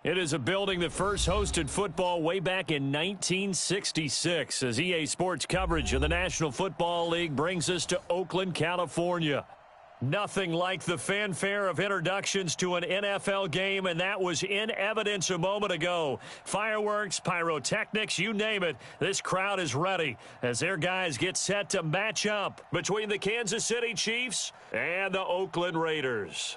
It is a building that first hosted football way back in 1966 as EA Sports coverage of the National Football League brings us to Oakland, California. Nothing like the fanfare of introductions to an NFL game, and that was in evidence a moment ago. Fireworks, pyrotechnics, you name it, this crowd is ready as their guys get set to match up between the Kansas City Chiefs and the Oakland Raiders.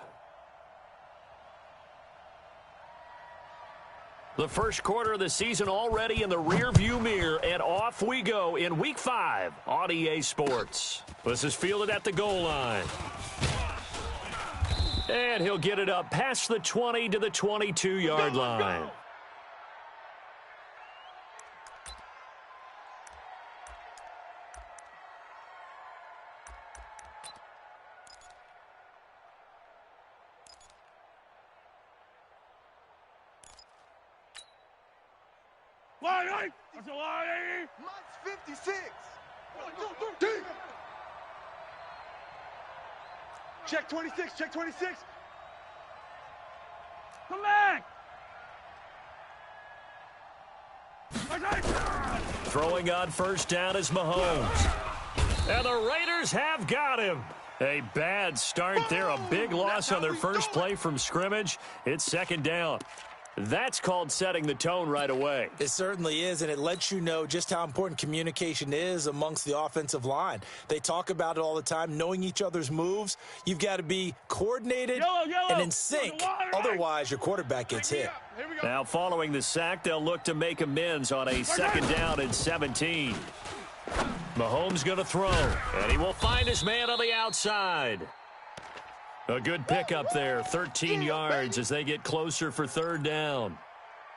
The first quarter of the season already in the rearview mirror, and off we go in Week 5 on EA Sports. This is fielded at the goal line. And he'll get it up past the 20 to the 22-yard line. Mike's 56. 1, 2, 3. Check 26, check 26. Come back. Throwing on first down is Mahomes. And the Raiders have got him. A bad start there, a big loss on their first play from scrimmage. It's second down. That's called setting the tone right away. It certainly is, and it lets you know just how important communication is amongst the offensive line. They talk about it all the time, knowing each other's moves. You've got to be coordinated and in sync. Otherwise, your quarterback gets hit. Now, following the sack, they'll look to make amends on a second down and 17. Mahomes going to throw, and he will find his man on the outside. A good pickup there, 13 yards as they get closer for third down.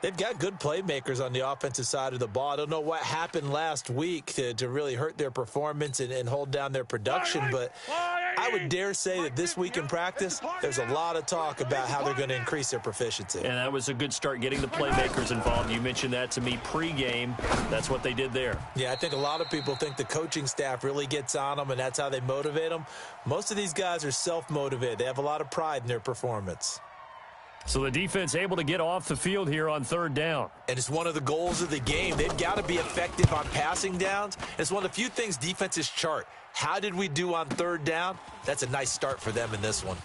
They've got good playmakers on the offensive side of the ball. I don't know what happened last week to really hurt their performance and hold down their production, but I would dare say that this week in practice, there's a lot of talk about how they're going to increase their proficiency. And that was a good start getting the playmakers involved. You mentioned that to me pregame. That's what they did there. Yeah, I think a lot of people think the coaching staff really gets on them, and that's how they motivate them. Most of these guys are self-motivated. They have a lot of pride in their performance. So the defense able to get off the field here on third down. And it's one of the goals of the game. They've got to be effective on passing downs. It's one of the few things defenses chart. How did we do on third down? That's a nice start for them in this one.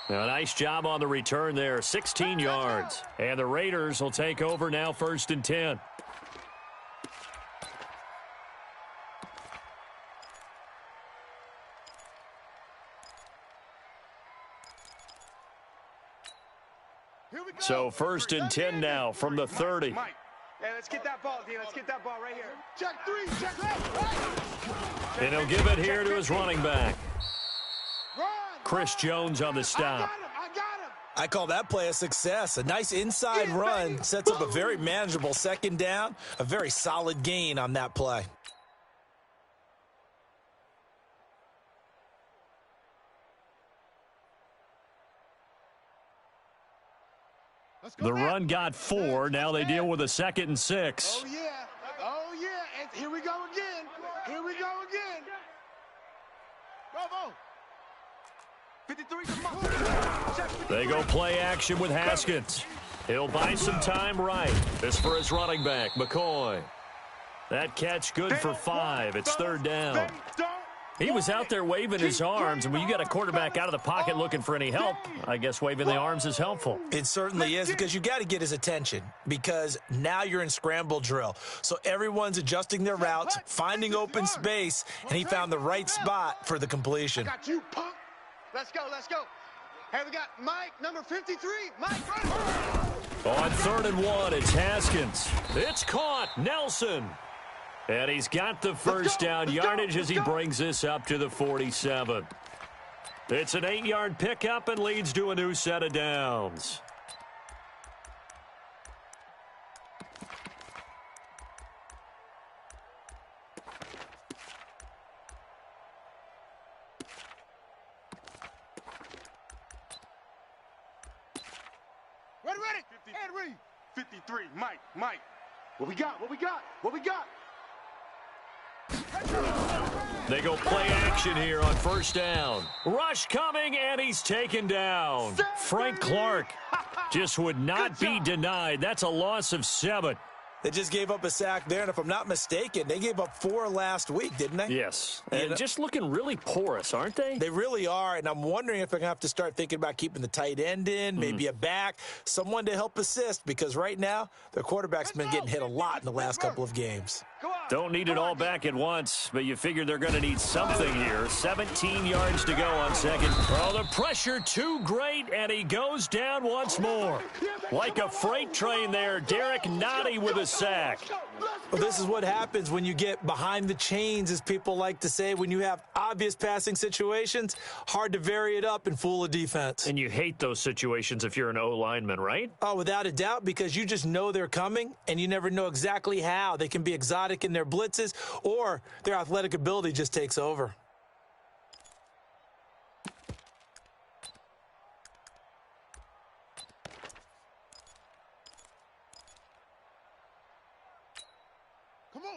Now, a nice job on the return there, 16 yards. And the Raiders will take over now, first and 10. So first and 10 now from the 30. Mike. Hey, let's get that ball, D. Let's get that ball right here. Check 3, check left. And he'll give it here to his running back. Chris Jones on the stop. I got him. I call that play a success. A nice inside run sets up a very manageable second down. A very solid gain on that play. The run got 4. Now they deal with a 2nd and 6. Oh, yeah. Oh, yeah. And here we go again. Here we go again. Bravo. 53. They go play action with Haskins. He'll buy some time right. This for his running back, McCoy. That catch good for 5. It's third down. He was out there waving his arms, and when you got a quarterback out of the pocket looking for any help, I guess waving the arms is helpful. It certainly is, because you got to get his attention, because now you're in scramble drill. So everyone's adjusting their routes, finding open space, and he found the right spot for the completion. I got you, punk. Let's go, let's go. Hey, we got Mike, number 53. Mike, run. On 3rd and 1, it's Haskins. It's caught. Nelson. And he's got the first down yardage as he brings this up to the 47. It's an 8-yard pickup and leads to a new set of downs. Ready. Henry. 53. Mike. What we got? They go play action here on first down. Rush coming, and he's taken down. Frank Clark just would not be denied. That's a loss of 7. They just gave up a sack there, and if I'm not mistaken, they gave up 4 last week, didn't they? Yes, and just looking really porous, aren't they? They really are, and I'm wondering if they're going to have to start thinking about keeping the tight end in, maybe a back, someone to help assist, because right now, their quarterback's been getting hit a lot in the last couple of games. Don't need it all back at once, but you figure they're going to need something here. 17 yards to go on second. Oh, the pressure too great, and he goes down once more. Like a freight train there, Derek Nottie with a sack. Well, this is what happens when you get behind the chains, as people like to say. When you have obvious passing situations, hard to vary it up and fool a defense. And you hate those situations if you're an O-lineman, right? Oh, without a doubt, because you just know they're coming, and you never know exactly how. They can be exotic in their blitzes, or their athletic ability just takes over.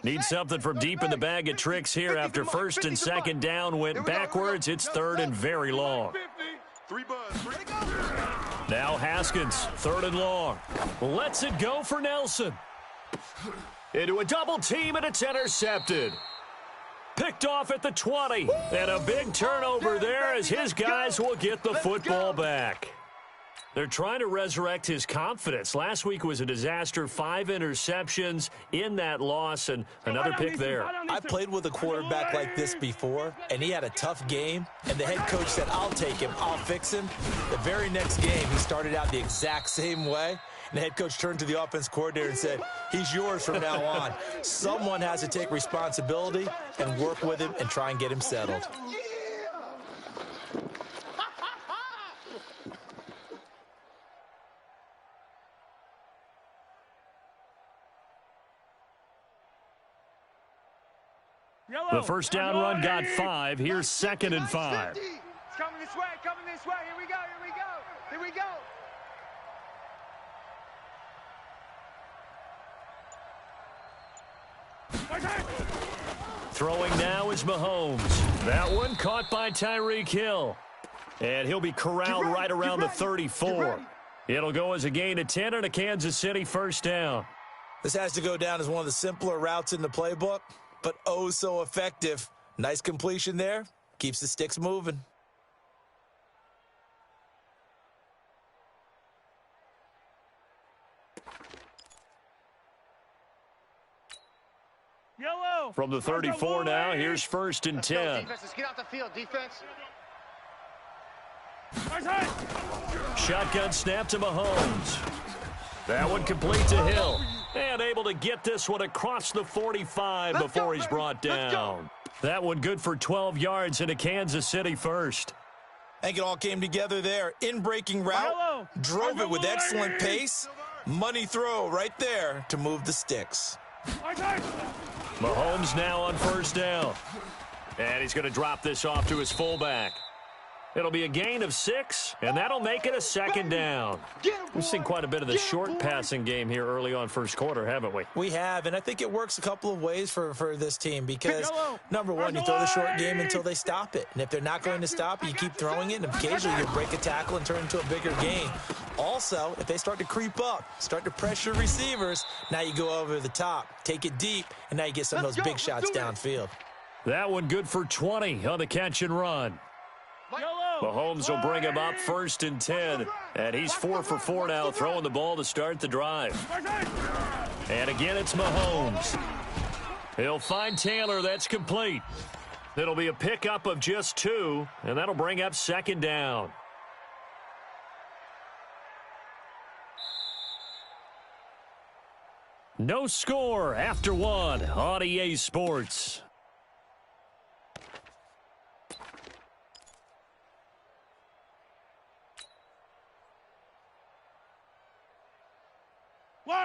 Need something from deep in the bag of tricks here after first and second down went backwards. It's third and very long. Now Haskins, third and long. Lets it go for Nelson. Into a double team, and it's intercepted. Picked off at the 20. And a big turnover there as his guys will get the football back. They're trying to resurrect his confidence. Last week was a disaster. 5 interceptions in that loss, and another pick there. I've played with a quarterback like this before, and he had a tough game, and the head coach said, I'll take him, I'll fix him. The very next game, he started out the exact same way, and the head coach turned to the offense coordinator and said, he's yours from now on. Someone has to take responsibility and work with him and try and get him settled. The first down run got 5. Here's second and 5. It's coming this way, coming this way. Here we go, here we go, here we go. Throwing now is Mahomes. That one caught by Tyreek Hill. And he'll be corralled right around the 34. It'll go as a gain of 10 and a Kansas City first down. This has to go down as one of the simpler routes in the playbook, but oh so effective. Nice completion there. Keeps the sticks moving. Yellow. From the 34 now, here's first and 10. Let's get out the field, defense. Shotgun snap to Mahomes. That one complete to Hill. And able to get this one across the 45 before he's brought down. That one good for 12 yards into Kansas City first. I think it all came together there. In-breaking route, drove it with excellent pace. Money throw right there to move the sticks. Mahomes now on first down. And he's going to drop this off to his fullback. It'll be a gain of 6, and that'll make it a second down. We've seen quite a bit of the short passing game here early on first quarter, haven't we? We have, and I think it works a couple of ways for this team because, number one, you throw the short game until they stop it. And if they're not going to stop it, you keep throwing it, and occasionally you break a tackle and turn it into a bigger gain. Also, if they start to creep up, start to pressure receivers, now you go over the top, take it deep, and now you get some of those big shots downfield. That one good for 20 on the catch and run. Mahomes will bring him up first and 10. And he's 4 for 4 now, throwing the ball to start the drive. And again, it's Mahomes. He'll find Taylor. That's complete. It'll be a pickup of just 2, and that'll bring up second down. No score after 1 on EA Sports.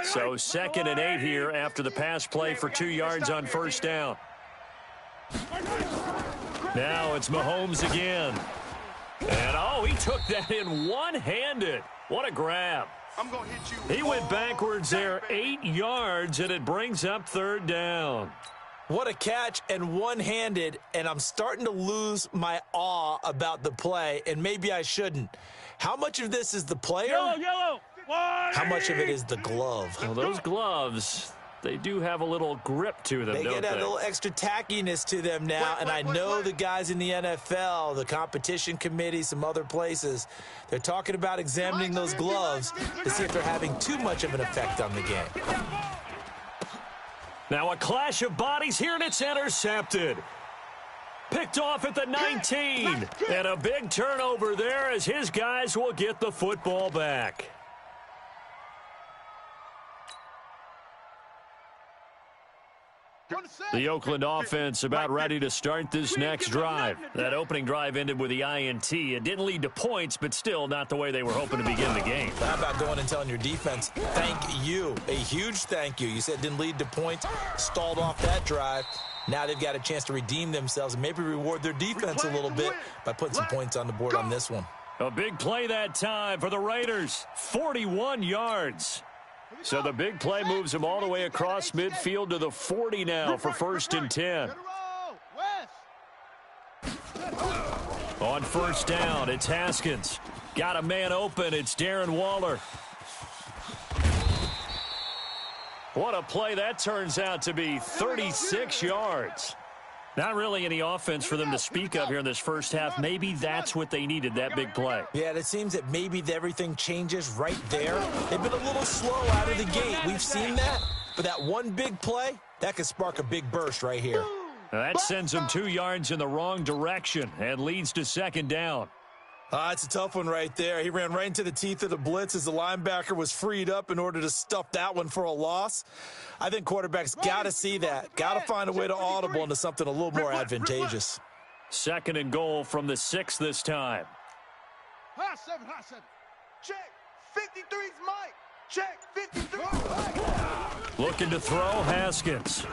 So second and 8 here after the pass play for 2 yards on first down. Now it's Mahomes again. And, oh, he took that in one-handed. What a grab. He went backwards there 8 yards, and it brings up third down. What a catch, and one-handed, and I'm starting to lose my awe about the play, and maybe I shouldn't. How much of this is the player? Yellow. How much of it is the glove? Well, those gloves, they do have a little grip to them, They don't get that they? little extra tackiness to them now, and I know the guys in the NFL, the competition committee, some other places, they're talking about examining those gloves to see if they're having too much of an effect on the game. Now a clash of bodies here, and it's intercepted. Picked off at the 19. And a big turnover there as his guys will get the football back. The Oakland offense about ready to start this next drive. That opening drive ended with the INT. It didn't lead to points, but still not the way they were hoping to begin the game. How about going and telling your defense, thank you, a huge thank you. You said it didn't lead to points, stalled off that drive. Now they've got a chance to redeem themselves and maybe reward their defense a little bit by putting some points on the board on this one. A big play that time for the Raiders, 41 yards. So the big play moves him all the way across midfield to the 40 now for 1st and 10. On 1st down, it's Haskins. Got a man open, it's Darren Waller. What a play that turns out to be, 36 yards. Not really any offense for them to speak of here in this first half. Maybe that's what they needed, that big play. Yeah, it seems that maybe everything changes right there. They've been a little slow out of the gate. We've seen that. But that one big play, that could spark a big burst right here. Now that sends them 2 yards in the wrong direction and leads to 2nd down. It's a tough one right there. He ran right into the teeth of the blitz as the linebacker was freed up in order to stuff that one for a loss. I think quarterbacks got to see that. Got to find a way to audible into something a little more advantageous. 2nd and goal from the 6 this time. Hot 7. Check. 53's Mike. Check. 53. Looking to throw, Haskins.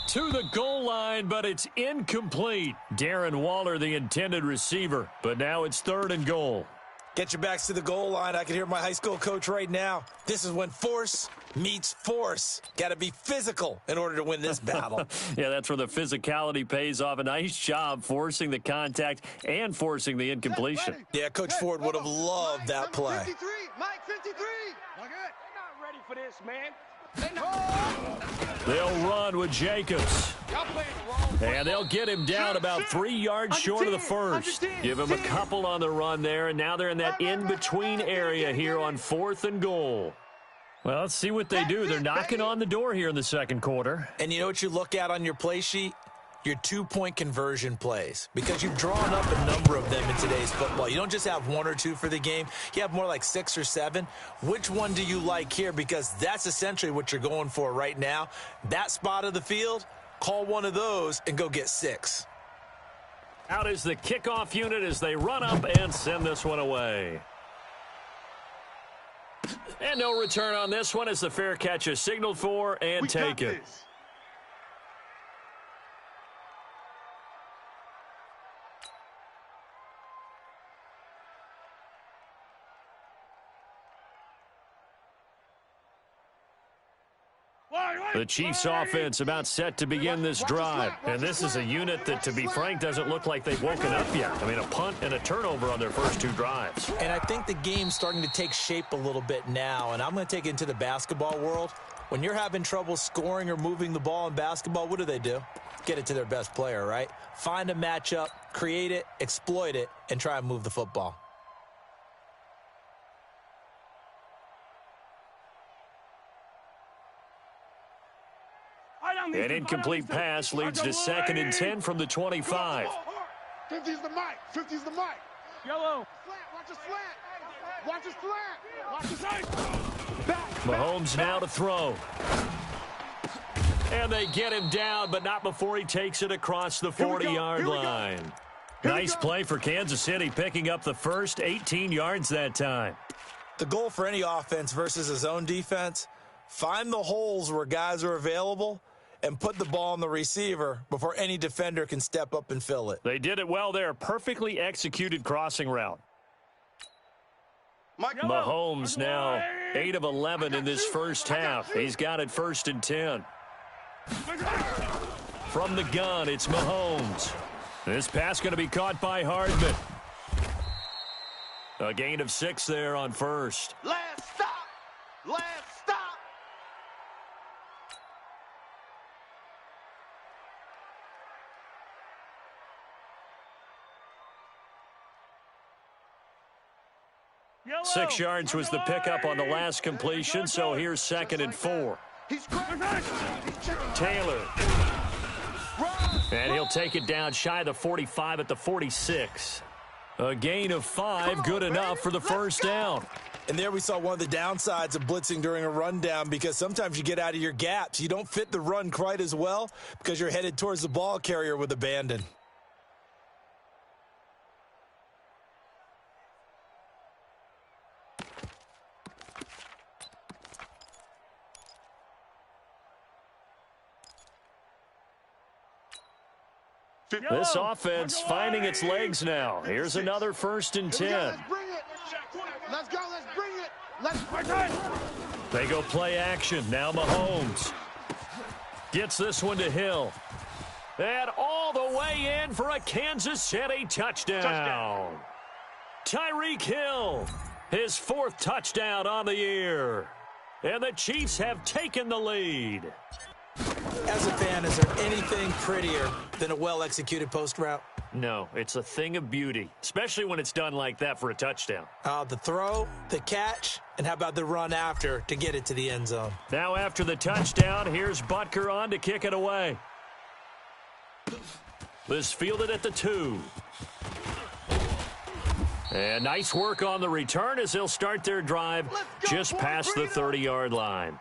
To the goal line, but it's incomplete. Darren Waller, the intended receiver, but now it's 3rd and goal. Get your backs to the goal line. I can hear my high school coach right now. This is when force meets force. Got to be physical in order to win this battle. Yeah, that's where the physicality pays off. A nice job forcing the contact and forcing the incompletion. Yeah, Coach Ford would have loved that play. 53. Mike 53. They're not ready for this, man. They'll run with Jacobs. And they'll get him down about 3 yards short of the first. Give him a couple on the run there, and now they're in that in-between area here on 4th and goal. Well, let's see what they do. They're knocking on the door here in the 2nd quarter. And you know what you look at on your play sheet? Your 2-point conversion plays, because you've drawn up a number of them in today's football. You don't just have 1 or 2 for the game. You have more like 6 or 7. Which one do you like here? Because that's essentially what you're going for right now. That spot of the field, call one of those and go get 6. Out is the kickoff unit as they run up and send this one away. And no return on this one as the fair catch is signaled for and taken. The Chiefs offense about set to begin this drive. And this is a unit that, to be frank, doesn't look like they've woken up yet. I mean, a punt and a turnover on their first 2 drives. And I think the game's starting to take shape a little bit now. And I'm going to take it into the basketball world. When you're having trouble scoring or moving the ball in basketball, what do? Get it to their best player, right? Find a matchup, create it, exploit it, and try and move the football. An incomplete pass leads to 2nd and 10 from the 25. 50's the Mike. 50's the Mike. Yellow. Watch his slant. Watch his slant. Watch his slant. Mahomes now to throw. And they get him down, but not before he takes it across the 40-yard line. Nice play for Kansas City, picking up the first 18 yards that time. The goal for any offense versus his own defense, find the holes where guys are available and put the ball on the receiver before any defender can step up and fill it. They did it well there. Perfectly executed crossing route. Mahomes now 8 of 11 in this first half. He's got it 1st and 10. From the gun, it's Mahomes. This pass going to be caught by Hardman. A gain of 6 there on first. Last stop. Last stop. Yellow. 6 yards was the pickup on the last completion, so here's 2nd and 4. He's cracked. Taylor. And he'll take it down shy of the 45 at the 46. A gain of 5, good enough for the first down. And there we saw one of the downsides of blitzing during a rundown, because sometimes you get out of your gaps. You don't fit the run quite as well because you're headed towards the ball carrier with abandon. This offense finding its legs now. Here's another 1st and 10. Let's bring it. Let's go. Let's bring it. They go play action. Now Mahomes gets this one to Hill. And all the way in for a Kansas City touchdown. Tyreek Hill, his 4th touchdown on the year. And the Chiefs have taken the lead. As a fan, is there anything prettier than a well-executed post route? No, it's a thing of beauty, especially when it's done like that for a touchdown. The throw, the catch, and how about the run after to get it to the end zone? Now after the touchdown, here's Butker on to kick it away. This fielded at the 2. And nice work on the return as they'll start their drive just past the 30-yard line.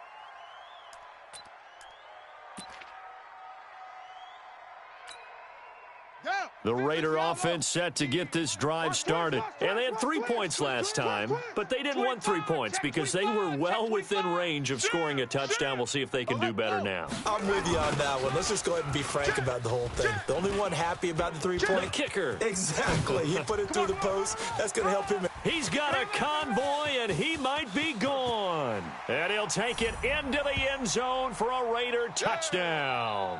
The Raider offense set to get this drive started. And they had 3 points last time, but they didn't want 3 points because they were well within range of scoring a touchdown. We'll see if they can do better now. I'm with you on that one. Let's just go ahead and be frank about the whole thing. The only one happy about the 3-point kicker. Exactly. He put it through the post. That's going to help him. He's got a convoy, and he might be gone. And he'll take it into the end zone for a Raider touchdown.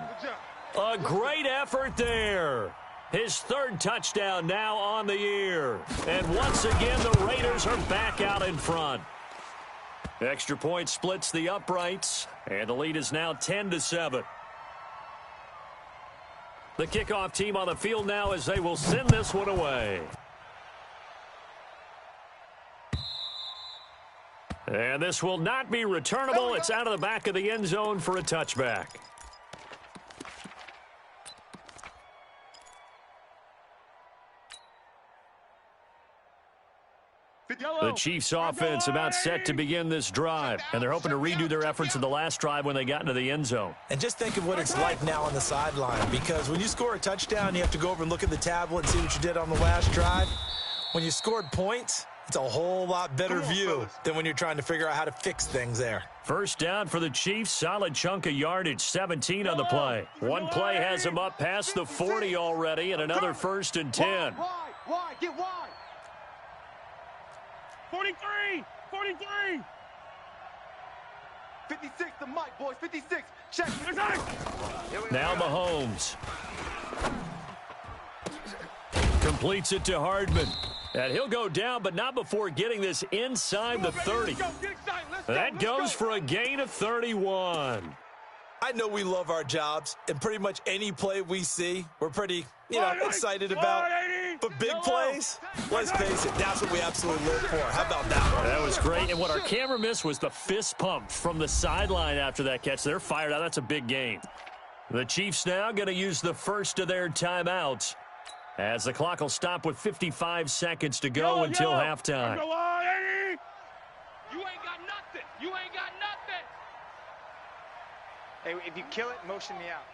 A great effort there. His 3rd touchdown now on the year. And once again, the Raiders are back out in front. Extra point splits the uprights, and the lead is now 10-7. The kickoff team on the field now as they will send this one away. And this will not be returnable. It's out of the back of the end zone for a touchback. The Chiefs offense about set to begin this drive, and they're hoping to redo their efforts in the last drive when they got into the end zone. And just think of what it's like now on the sideline, because when you score a touchdown, you have to go over and look at the tablet and see what you did on the last drive. When you scored points, it's a whole lot better view than when you're trying to figure out how to fix things there. First down for the Chiefs, solid chunk of yardage, 17 on the play. One play has them up past the 40 already, and another 1st and 10. Wide, get wide. 43! 43! 56 to Mike, boys. 56. Check. Now Mahomes completes it to Hardman. And he'll go down, but not before getting this inside the 30. That goes for a gain of 31. I know we love our jobs, and pretty much any play we see, we're pretty, excited about. But big plays, let's face it, that's what we absolutely live for. How about that one? That was great, and what our camera missed was the fist pump from the sideline after that catch. They're fired out. That's a big gain. The Chiefs now going to use the first of their timeouts as the clock will stop with 55 seconds to go until halftime. You ain't got nothing. You ain't got nothing. Hey, if you kill it, motion me out.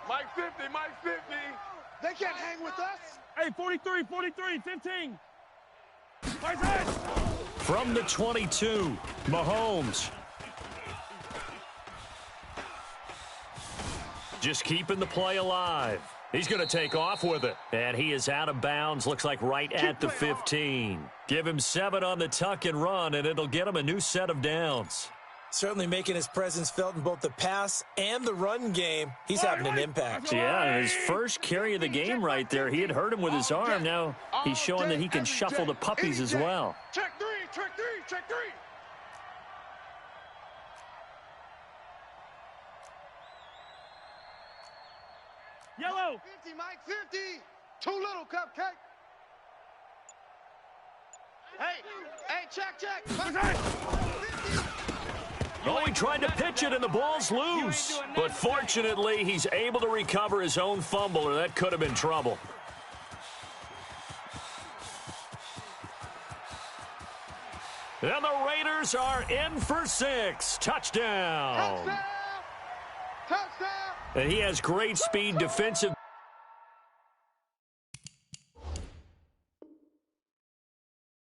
Mike 50, Mike 50. They can't hang with us. Hey, 43, 43, 15. Mike's head. From the 22, Mahomes. Just keeping the play alive. He's going to take off with it. And he is out of bounds, looks like right at the 15. Give him 7 on the tuck and run, and it'll get him a new set of downs. Certainly making his presence felt in both the pass and the run game. He's having an impact. Yeah, his first carry of the game right there. He had hurt him with his arm. Now he's showing that he can shuffle the puppies as well. Check three, check three, check three. Yellow. 50, Mike, 50. Too little, Cupcake. Hey, check. Mike, 50. Oh, he tried to pitch it, and the ball's loose. But fortunately, he's able to recover his own fumble, or that could have been trouble. And the Raiders are in for 6. Touchdown. Touchdown. And he has great speed, defensive.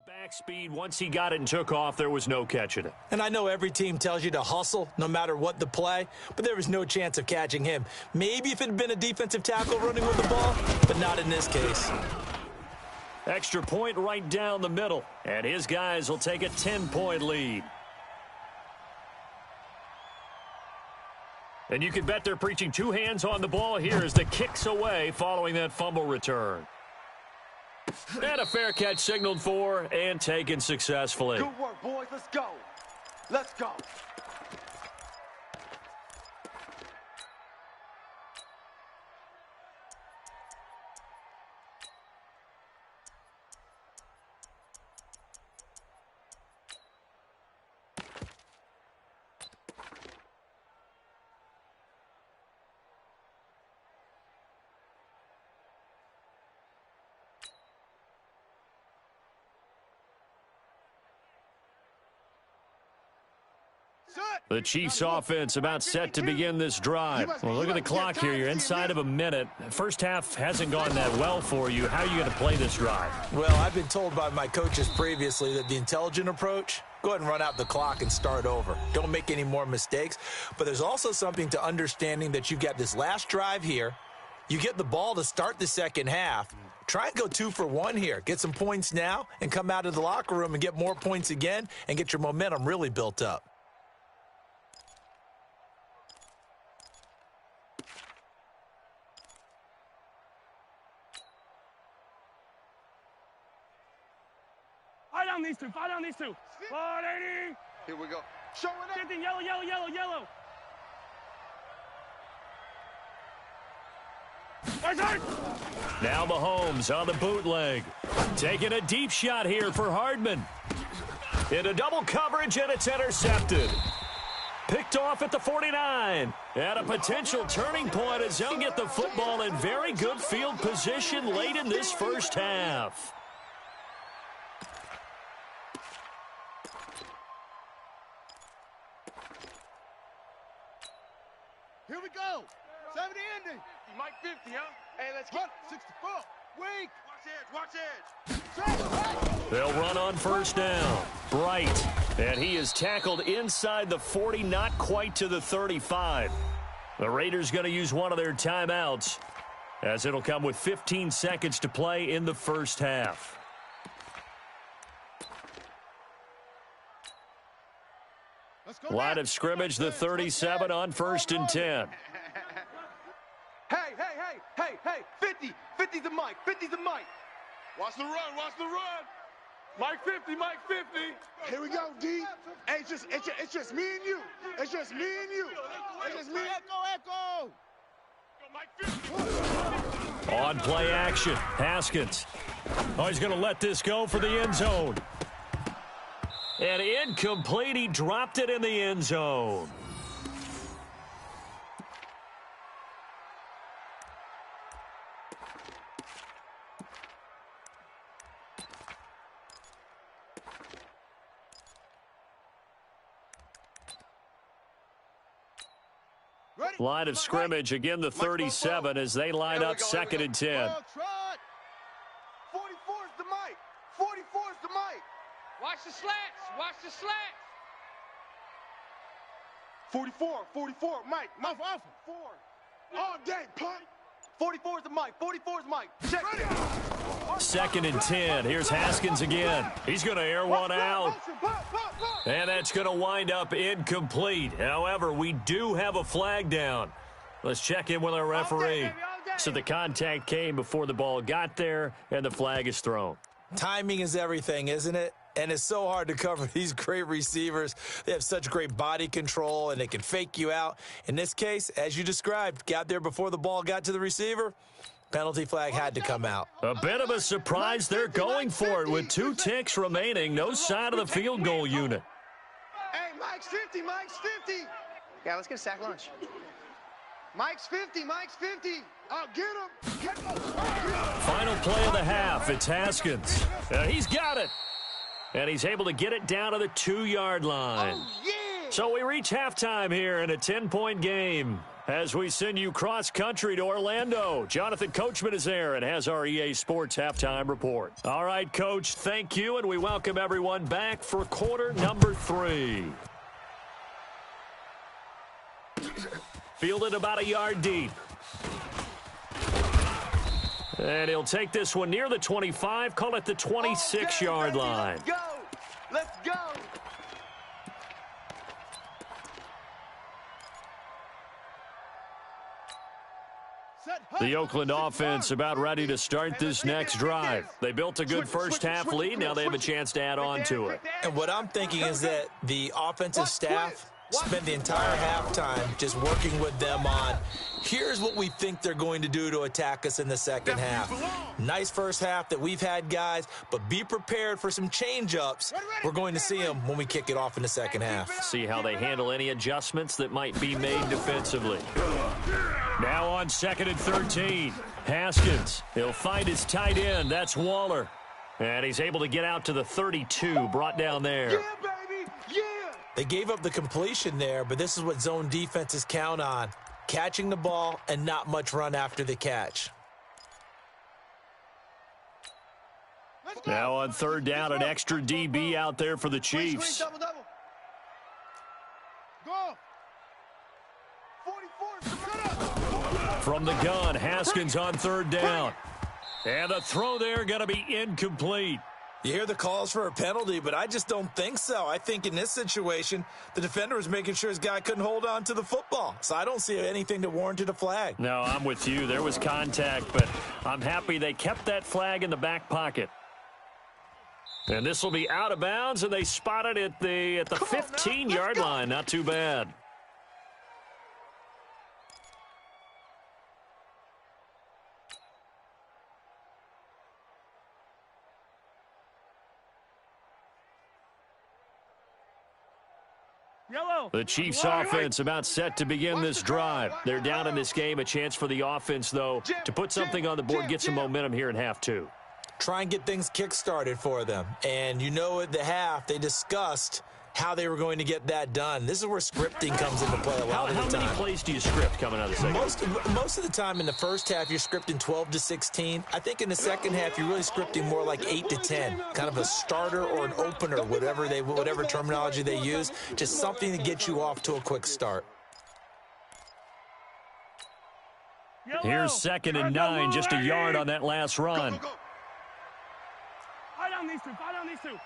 Back speed, once he got it and took off, there was no catching it. And I know every team tells you to hustle no matter what the play, but there was no chance of catching him. Maybe if it had been a defensive tackle running with the ball, but not in this case. Extra point right down the middle, and his guys will take a 10-point lead. And you can bet they're preaching two hands on the ball here as the kick's away following that fumble return. And a fair catch signaled for and taken successfully. Good work, boys. Let's go. Let's go. The Chiefs offense about set to begin this drive. Well, look at the clock here. You're inside of a minute. First half hasn't gone that well for you. How are you going to play this drive? Well, I've been told by my coaches previously that the intelligent approach, go ahead and run out the clock and start over. Don't make any more mistakes. But there's also something to understanding that you got this last drive here. You get the ball to start the second half. Try and go 2 for 1 here. Get some points now and come out of the locker room and get more points again and get your momentum really built up. Fight on these two. 480. Here we go. Showing up. 50, yellow. Now Mahomes on the bootleg. Taking a deep shot here for Hardman. Into double coverage, and it's intercepted. Picked off at the 49. And a potential turning point as they'll get the football in very good field position late in this first half. Here we go. 70 ending. Mike 50, huh? Hey, let's get 64. Weak. Watch edge. They'll run on first down. Bright. And he is tackled inside the 40, not quite to the 35. The Raiders going to use one of their timeouts, as it'll come with 15 seconds to play in the first half. Line of scrimmage, the 37 on 1st and 10. Hey. 50's the Mike. 50's the Mike. Watch the run. Mike 50. Here we go, D. Hey, it's just me and you. It's just me and you. It's just me. Echo. Mike 50. On play action, Haskins. Oh, he's going to let this go for the end zone. And incomplete, he dropped it in the end zone. Line of scrimmage, again the 37 as they line up 2nd and 10. 44's the Mike. 44's the Mike. Watch the slats. 44, Mike. Off. 4. All day, punt. 44 is the mic. 44 is mic. Check it. 2nd and 10. Here's Haskins again. He's going to air one out. And that's going to wind up incomplete. However, we do have a flag down. Let's check in with our referee. So the contact came before the ball got there, and the flag is thrown. Timing is everything, isn't it? And it's so hard to cover these great receivers. They have such great body control, and they can fake you out. In this case, as you described, got there before the ball got to the receiver. Penalty flag had to come out. A bit of a surprise. They're going for it with 2 ticks remaining. No sign of the field goal unit. Hey, Mike's 50. Mike's 50. Yeah, let's get a sack lunch. Mike's 50. Mike's 50. Oh, get him. Get him. Final play of the half. It's Haskins. He's got it. And he's able to get it down to the 2-yard line. Oh, yeah. So we reach halftime here in a 10-point game. As we send you cross-country to Orlando, Jonathan Coachman is there and has our EA Sports halftime report. All right, Coach, thank you, and we welcome everyone back for quarter number 3. Fielded about a yard deep. And he'll take this one near the 25, call it the 26-yard line. Let's go. Let's go. The Oakland offense about ready to start this next drive. They built a good first-half lead. Now they have a chance to add on to it. And what I'm thinking is that the offensive staff spend the entire halftime just working with them on, here's what we think they're going to do to attack us in the second half. Nice first half that we've had, guys, but be prepared for some change-ups. We're going to see them when we kick it off in the second half. See how they handle any adjustments that might be made defensively. Now on 2nd and 13, Haskins. He'll find his tight end. That's Waller. And he's able to get out to the 32, brought down there. Yeah, baby. Yeah. They gave up the completion there, but this is what zone defenses count on. Catching the ball and not much run after the catch. Now on 3rd down, an extra DB out there for the Chiefs. Double, double. Go. 44. From the gun, Haskins on 3rd down. And the throw there going to be incomplete. You hear the calls for a penalty, but I just don't think so. I think in this situation, the defender was making sure his guy couldn't hold on to the football. So I don't see anything that warranted a flag. No, I'm with you. There was contact, but I'm happy they kept that flag in the back pocket. And this will be out of bounds, and they spot it at the 15-yard line. Not too bad. The Chiefs offense about set to begin this drive. They're down in this game. A chance for the offense, though, to put something on the board, get some momentum here in half 2. Try and get things kick-started for them. And you know at the half, they discussed how they were going to get that done. This is where scripting comes into play a lot of the time. How many plays do you script coming out of the second? Most of the time in the first half, you're scripting 12 to 16. I think in the second half, you're really scripting more like 8 to 10. Kind of a starter or an opener, whatever terminology they use. Just something to get you off to a quick start. Here's 2nd and 9, just a yard on that last run. Fight on these two. Fight on these two.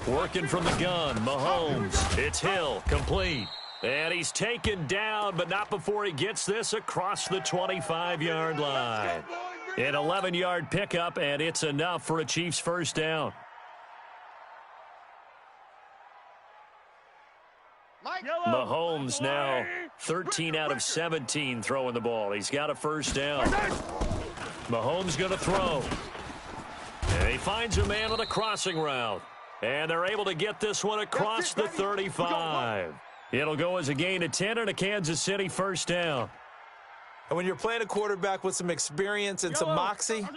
Working from the gun, Mahomes. It's Hill, complete. And he's taken down, but not before he gets this across the 25-yard line. An 11-yard pickup, and it's enough for a Chiefs first down. Mahomes now 13 out of 17 throwing the ball. He's got a first down. Mahomes going to throw. And he finds a man on a crossing route. And they're able to get this one across the 35. It'll go as a gain of 10 and a Kansas City first down. And when you're playing a quarterback with some experience and some moxie,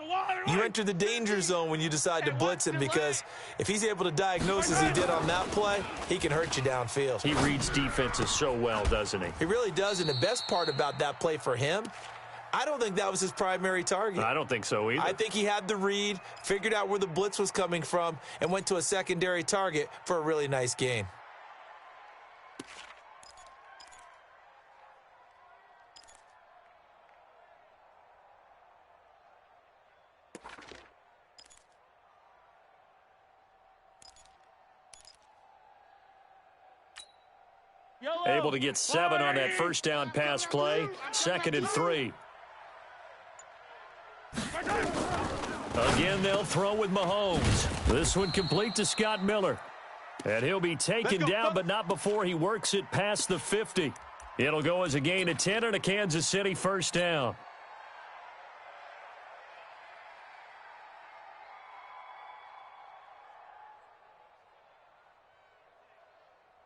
you enter the danger zone when you decide to blitz him, because if he's able to diagnose as he did on that play, he can hurt you downfield. He reads defenses so well, doesn't he? He really does, and the best part about that play for him, I don't think that was his primary target. I don't think so either. I think he had the read, figured out where the blitz was coming from, and went to a secondary target for a really nice gain. Able to get 7 on that first down pass play. 2nd and 3. Again, they'll throw with Mahomes. This one complete to Scott Miller. And he'll be taken down, but not before he works it past the 50. It'll go as a gain of 10 and a Kansas City first down.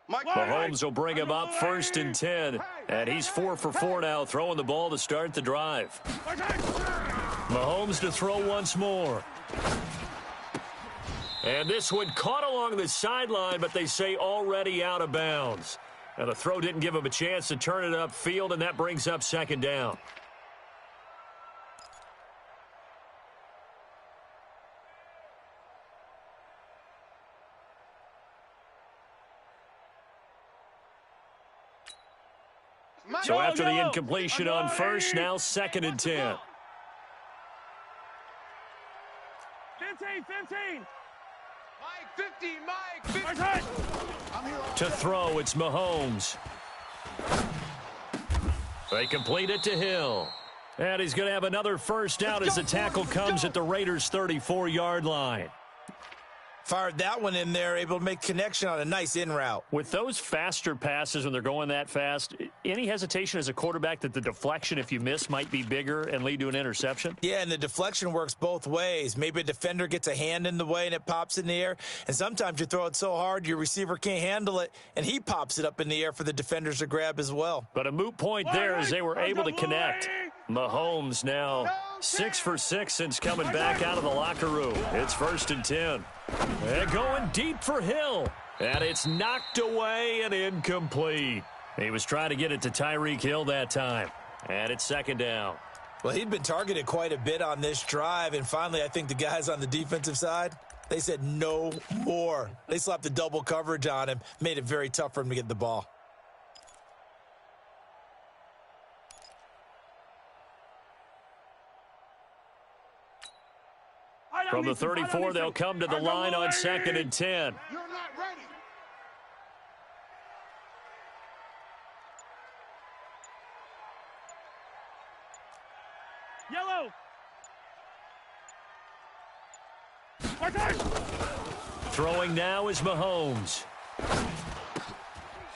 Mahomes will bring him up 1st and 10. And he's 4 for 4 now, throwing the ball to start the drive. Mahomes to throw once more. And this one caught along the sideline, but they say already out of bounds. And the throw didn't give him a chance to turn it upfield, and that brings up 2nd down. So after the incompletion on first, now 2nd and 10. 15. Mike, 50. To throw, it's Mahomes. They complete it to Hill. And he's going to have another first down as the tackle comes at the Raiders' 34-yard line. Fired that one in there, able to make connection on a nice in route. With those faster passes when they're going that fast, any hesitation as a quarterback that the deflection, if you miss, might be bigger and lead to an interception? Yeah, and the deflection works both ways. Maybe a defender gets a hand in the way and it pops in the air. And sometimes you throw it so hard your receiver can't handle it, and he pops it up in the air for the defenders to grab as well. But a moot point there as they were able to connect. Mahomes now 6 for 6 since coming back out of the locker room. It's 1st and 10. And going deep for Hill. And it's knocked away and incomplete. He was trying to get it to Tyreek Hill that time. And it's 2nd down. Well, he'd been targeted quite a bit on this drive. And finally, I think the guys on the defensive side, they said no more. They slapped the double coverage on him. Made it very tough for him to get the ball. From the 34, they'll come to the line on 2nd and 10. You're not ready. Yellow. Throwing now is Mahomes.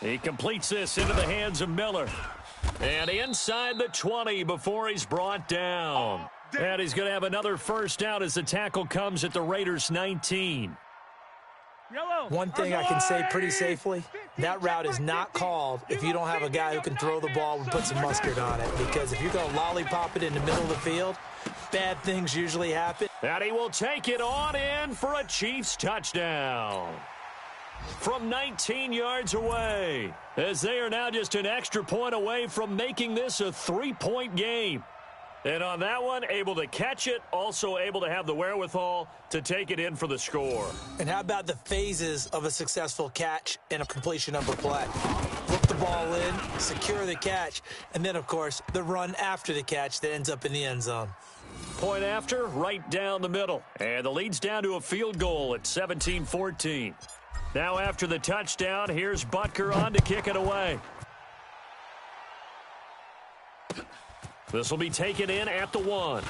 He completes this into the hands of Miller. And inside the 20 before he's brought down. And he's going to have another first down as the tackle comes at the Raiders' 19. One thing I can say pretty safely, that route is not called if you don't have a guy who can throw the ball and put some mustard on it. Because if you're going to lollipop it in the middle of the field, bad things usually happen. And he will take it on in for a Chiefs touchdown. From 19 yards away, as they are now just an extra point away from making this a 3-point game. And on that one, able to catch it, also able to have the wherewithal to take it in for the score. And how about the phases of a successful catch and a completion of a play? Flip the ball in, secure the catch, and then, of course, the run after the catch that ends up in the end zone. Point after, right down the middle. And the lead's down to a field goal at 17-14. Now after the touchdown, here's Butker on to kick it away. This will be taken in at the 1.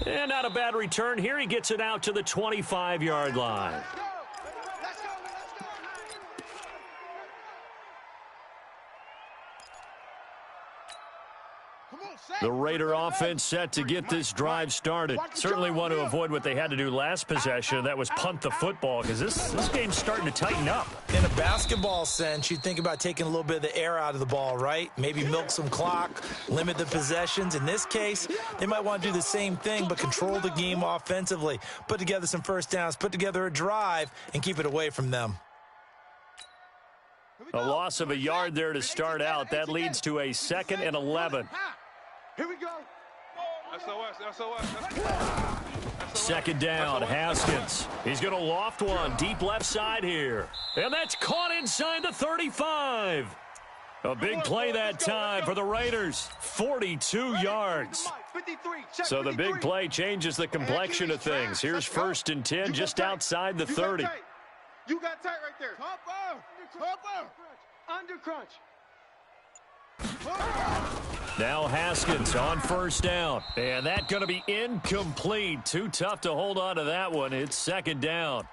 And not a bad return here. He gets it out to the 25-yard line. The Raider offense set to get this drive started. Certainly want to avoid what they had to do last possession. That was punt the football, because this game's starting to tighten up. In a basketball sense, you think about taking a little bit of the air out of the ball, right? Maybe milk some clock, limit the possessions. In this case, they might want to do the same thing, but control the game offensively. Put together some first downs, put together a drive, and keep it away from them. A loss of a yard there to start out. That leads to a 2nd and 11. Here we go. Second down, Haskins. He's going to loft one deep left side here. And that's caught inside the 35. A big play that time for the Raiders. 42 yards. So the big play changes the complexion of things. Here's 1st and 10 just outside the 30. You got tight right there. under crunch. Now Haskins on first down. And that's going to be incomplete. Too tough to hold on to that one. It's second down.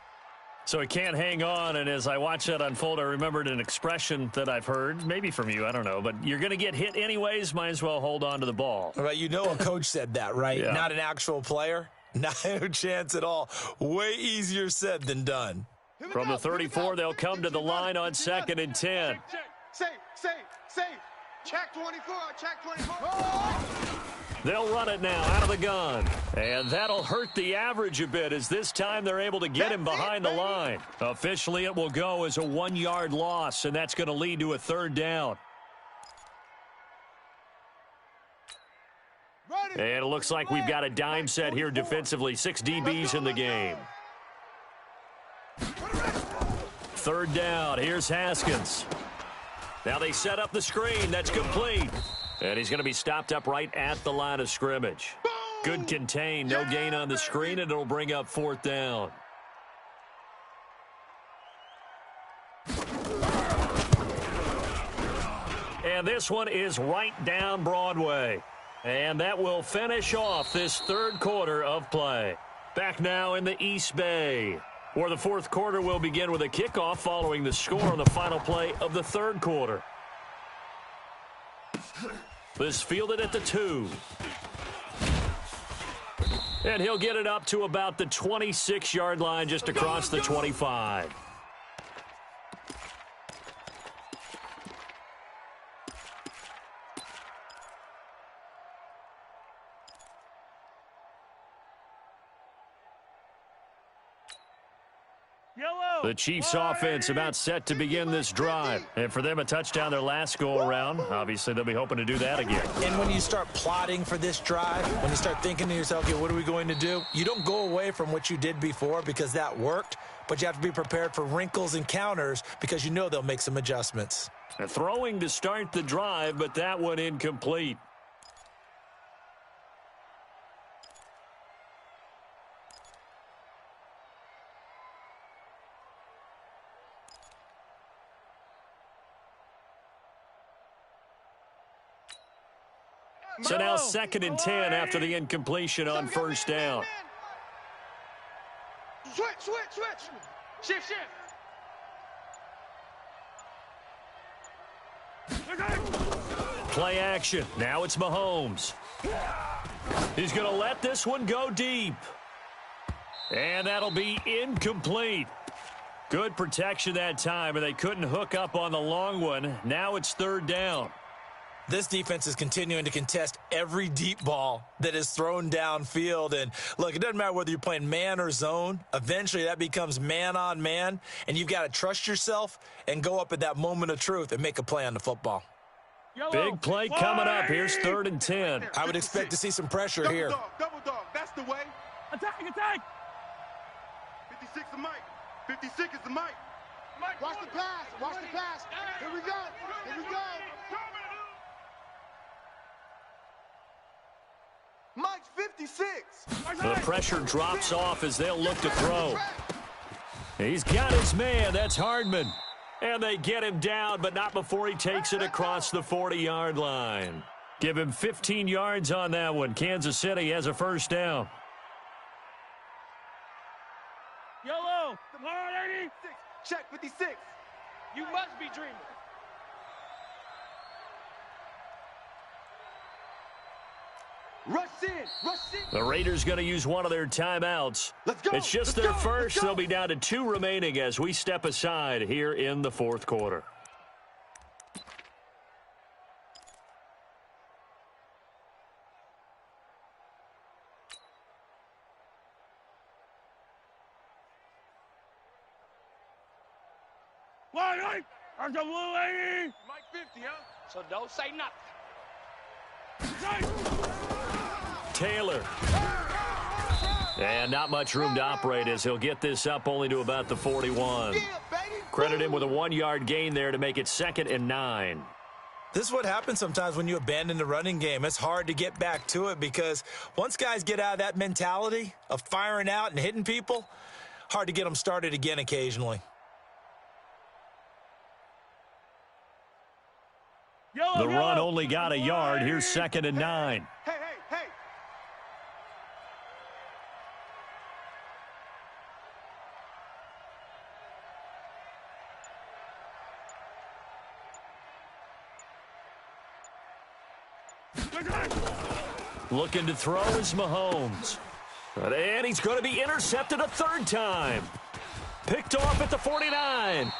So he can't hang on, and as I watch that unfold, I remembered an expression that I've heard, maybe from you, I don't know, but you're going to get hit anyways, might as well hold on to the ball. Right, you know a coach said that, right? Yeah. Not an actual player. Not a chance at all. Way easier said than done. From the 34, they'll come to the line on 2nd and 10. Safe. Check 24, check 24. They'll run it now out of the gun. And that'll hurt the average a bit as this time they're able to get him behind the line. Officially, it will go as a 1-yard loss, and that's going to lead to a third down. And it looks like we've got a dime set here defensively. 6 DBs in the game. Third down. Here's Haskins. Now they set up the screen. That's complete. And he's going to be stopped up right at the line of scrimmage. Good contain. No gain on the screen, and it'll bring up 4th down. And this one is right down Broadway. And that will finish off this third quarter of play. Back now in the East Bay, where the fourth quarter will begin with a kickoff following the score on the final play of the third quarter. This fielded at the 2. And he'll get it up to about the 26-yard line, just across the 25. The Chiefs offense about set to begin this drive. And for them, a touchdown their last go-around. Obviously, they'll be hoping to do that again. And when you start plotting for this drive, when you start thinking to yourself, okay, what are we going to do? You don't go away from what you did before because that worked, but you have to be prepared for wrinkles and counters because you know they'll make some adjustments. A throwing to start the drive, but that one incomplete. So now 2nd and 10 after the incompletion on first down. Switch. Shift. Play action. Now it's Mahomes. He's going to let this one go deep. And that'll be incomplete. Good protection that time, and they couldn't hook up on the long one. Now it's 3rd down. This defense is continuing to contest every deep ball that is thrown downfield. And, look, it doesn't matter whether you're playing man or zone. Eventually, that becomes man-on-man, and you've got to trust yourself and go up at that moment of truth and make a play on the football. Big play coming up. Here's 3rd and 10. I would expect to see some pressure here. Double dog. That's the way. Attack! 56 is Mike. 56 is the Mike. Watch the pass. Here we go. Mike's 56. The pressure drops off as they'll look to throw. He's got his man. That's Hardman. And they get him down, but not before he takes it across the 40-yard line. Give him 15 yards on that one. Kansas City has a first down. Yellow. Come on, 86. Check 56. You must be dreaming. Rush in. The Raiders going to use one of their timeouts. Let's go. It's just their first. They'll be down to 2 remaining as we step aside here in the fourth quarter. Why? There's a blue lady. Mike 50, huh? So don't say nothing. Taylor. And not much room to operate as he'll get this up only to about the 41. Credit him with a 1-yard gain there to make it 2nd and 9. This is what happens sometimes when you abandon the running game. It's hard to get back to it because once guys get out of that mentality of firing out and hitting people, hard to get them started again occasionally. The run only got a yard. Here's 2nd and 9. Hey. Looking to throw is Mahomes. And he's going to be intercepted a 3rd time. Picked off at the 49.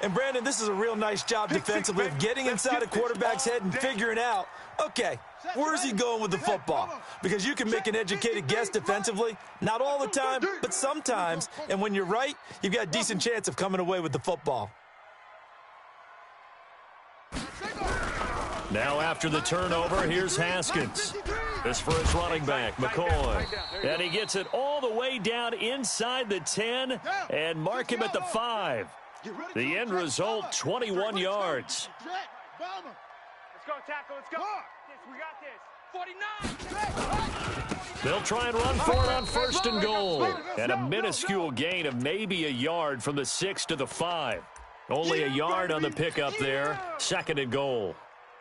And, Brandon, this is a real nice job defensively of getting inside a quarterback's head and figuring out, okay, where is he going with the football? Because you can make an educated guess defensively, not all the time, but sometimes. And when you're right, you've got a decent chance of coming away with the football. Now after the turnover, here's Haskins. This for his running back, McCoy. And he gets it all the way down inside the 10 and mark him at the 5. The end result, 21 yards. Let's go, tackle. Let's go. We got this. 49. They'll try and run for it on 1st and goal. And a minuscule gain of maybe a yard from the 6 to the 5. Only a yard on the pickup there. 2nd and goal.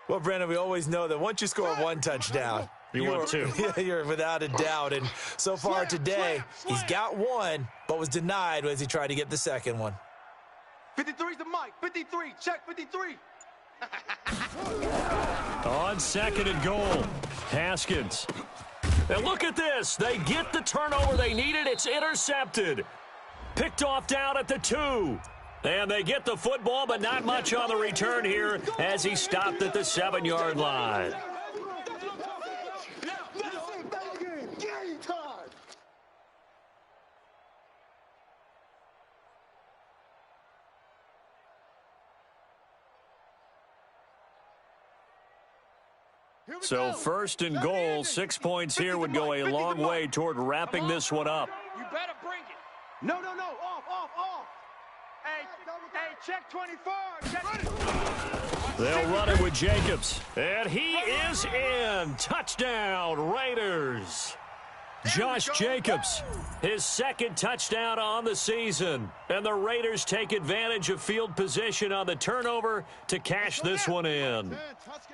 Well, Brandon, we always know that once you score 1 touchdown, you want 2. You're without a doubt. And so far today, he's got 1, but was denied as he tried to get the 2nd one. 53's the mic. 53. Check 53. On 2nd and goal, Haskins. And look at this. They get the turnover they needed. It's intercepted. Picked off down at the 2. And they get the football, but not much on the return here as he stopped at the 7-yard line. So 1st and goal, 6 points here would go a long way toward wrapping this one up. You better bring it. No. Off. Hey, check 24. Check. They'll run it with Jacobs. And he is in. Touchdown, Raiders. Josh Jacobs, his 2nd touchdown on the season. And the Raiders take advantage of field position on the turnover to cash this one in.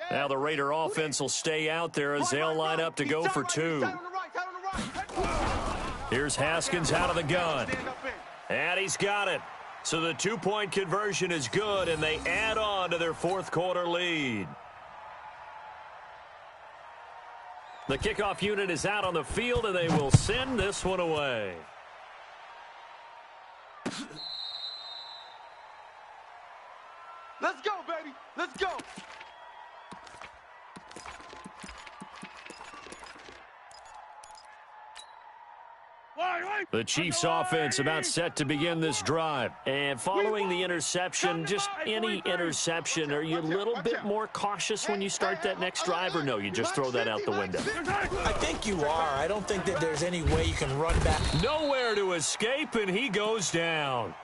Now the Raider offense will stay out there as they'll line up to go for 2. Here's Haskins out of the gun. And he's got it. So the 2-point conversion is good, and they add on to their 4th quarter lead. The kickoff unit is out on the field, and they will send this one away. Let's go, baby. Let's go. The Chiefs offense about set to begin this drive. And following the interception, just any interception, are you a little bit more cautious when you start that next drive, or no, you just throw that out the window? I think you are. I don't think that there's any way you can run back. Nowhere to escape, and he goes down.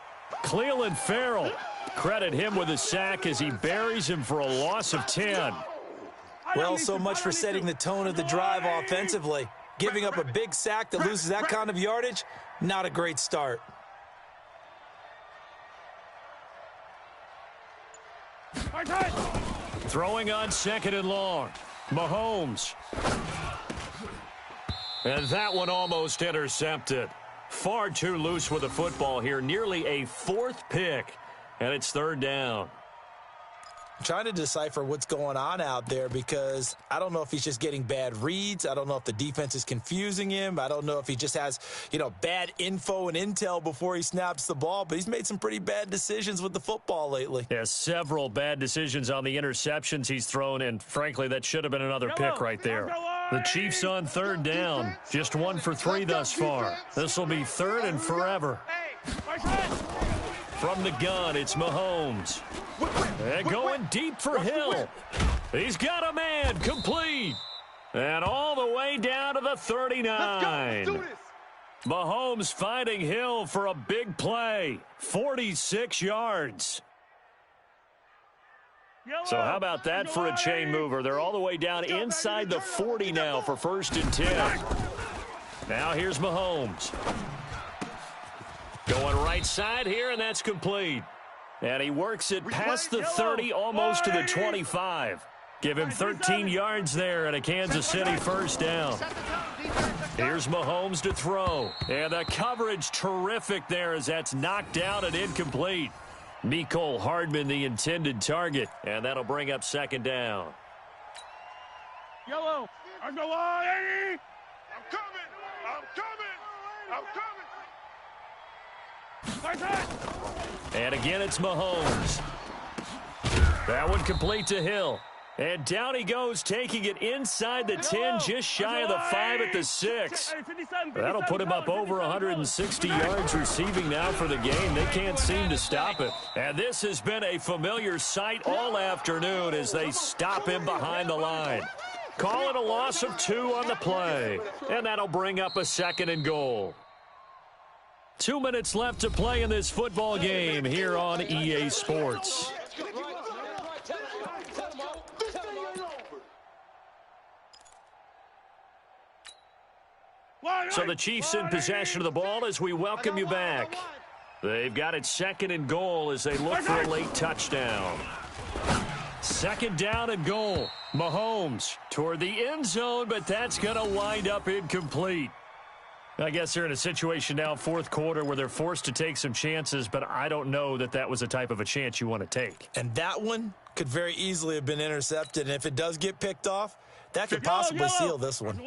Cleveland Farrell, credit him with a sack as he buries him for a loss of 10. Well, so much for setting the tone of the drive offensively. Giving up a big sack that loses that kind of yardage, not a great start. Throwing on 2nd and long. Mahomes. And that one almost intercepted. Far too loose with the football here. Nearly a 4th pick. And it's 3rd down. I'm trying to decipher what's going on out there because I don't know if he's just getting bad reads. I don't know if the defense is confusing him. I don't know if he just has, bad info and intel before he snaps the ball. But he's made some pretty bad decisions with the football lately. Yeah, several bad decisions on the interceptions he's thrown, and frankly, that should have been another pick right there. The Chiefs on 3rd down. Just 1 for 3 thus far. This will be 3rd and forever. From the gun, it's Mahomes. And going deep for Hill. He's got a man, complete. And all the way down to the 39. Let's do this. Mahomes finding Hill for a big play. 46 yards. So how about that for a chain mover? They're all the way down inside the 40 now for 1st and 10. Now here's Mahomes. Going right side here, and that's complete. And he works it past the 30, almost to the 25. Give him 13 yards there and a Kansas City first down. Here's Mahomes to throw. And the coverage terrific there as that's knocked down and incomplete. Mecole Hardman, the intended target. And that'll bring up second down. Yellow. I'm coming. I'm coming. And again, it's Mahomes. That one complete to Hill. And down he goes, taking it inside the 10, just shy of the 5 at the 6. That'll put him up over 160 yards receiving now for the game. They can't seem to stop it. And this has been a familiar sight all afternoon as they stop him behind the line. Call it a loss of 2 on the play. And that'll bring up a second and goal. 2 minutes left to play in this football game here on EA Sports. So the Chiefs in possession of the ball as we welcome you back. They've got it second and goal as they look for a late touchdown. Second down and goal. Mahomes toward the end zone, but that's going to wind up incomplete. I guess they're in a situation now, fourth quarter, where they're forced to take some chances, but I don't know that that was the type of a chance you want to take. And that one could very easily have been intercepted, and if it does get picked off, that could possibly seal this one.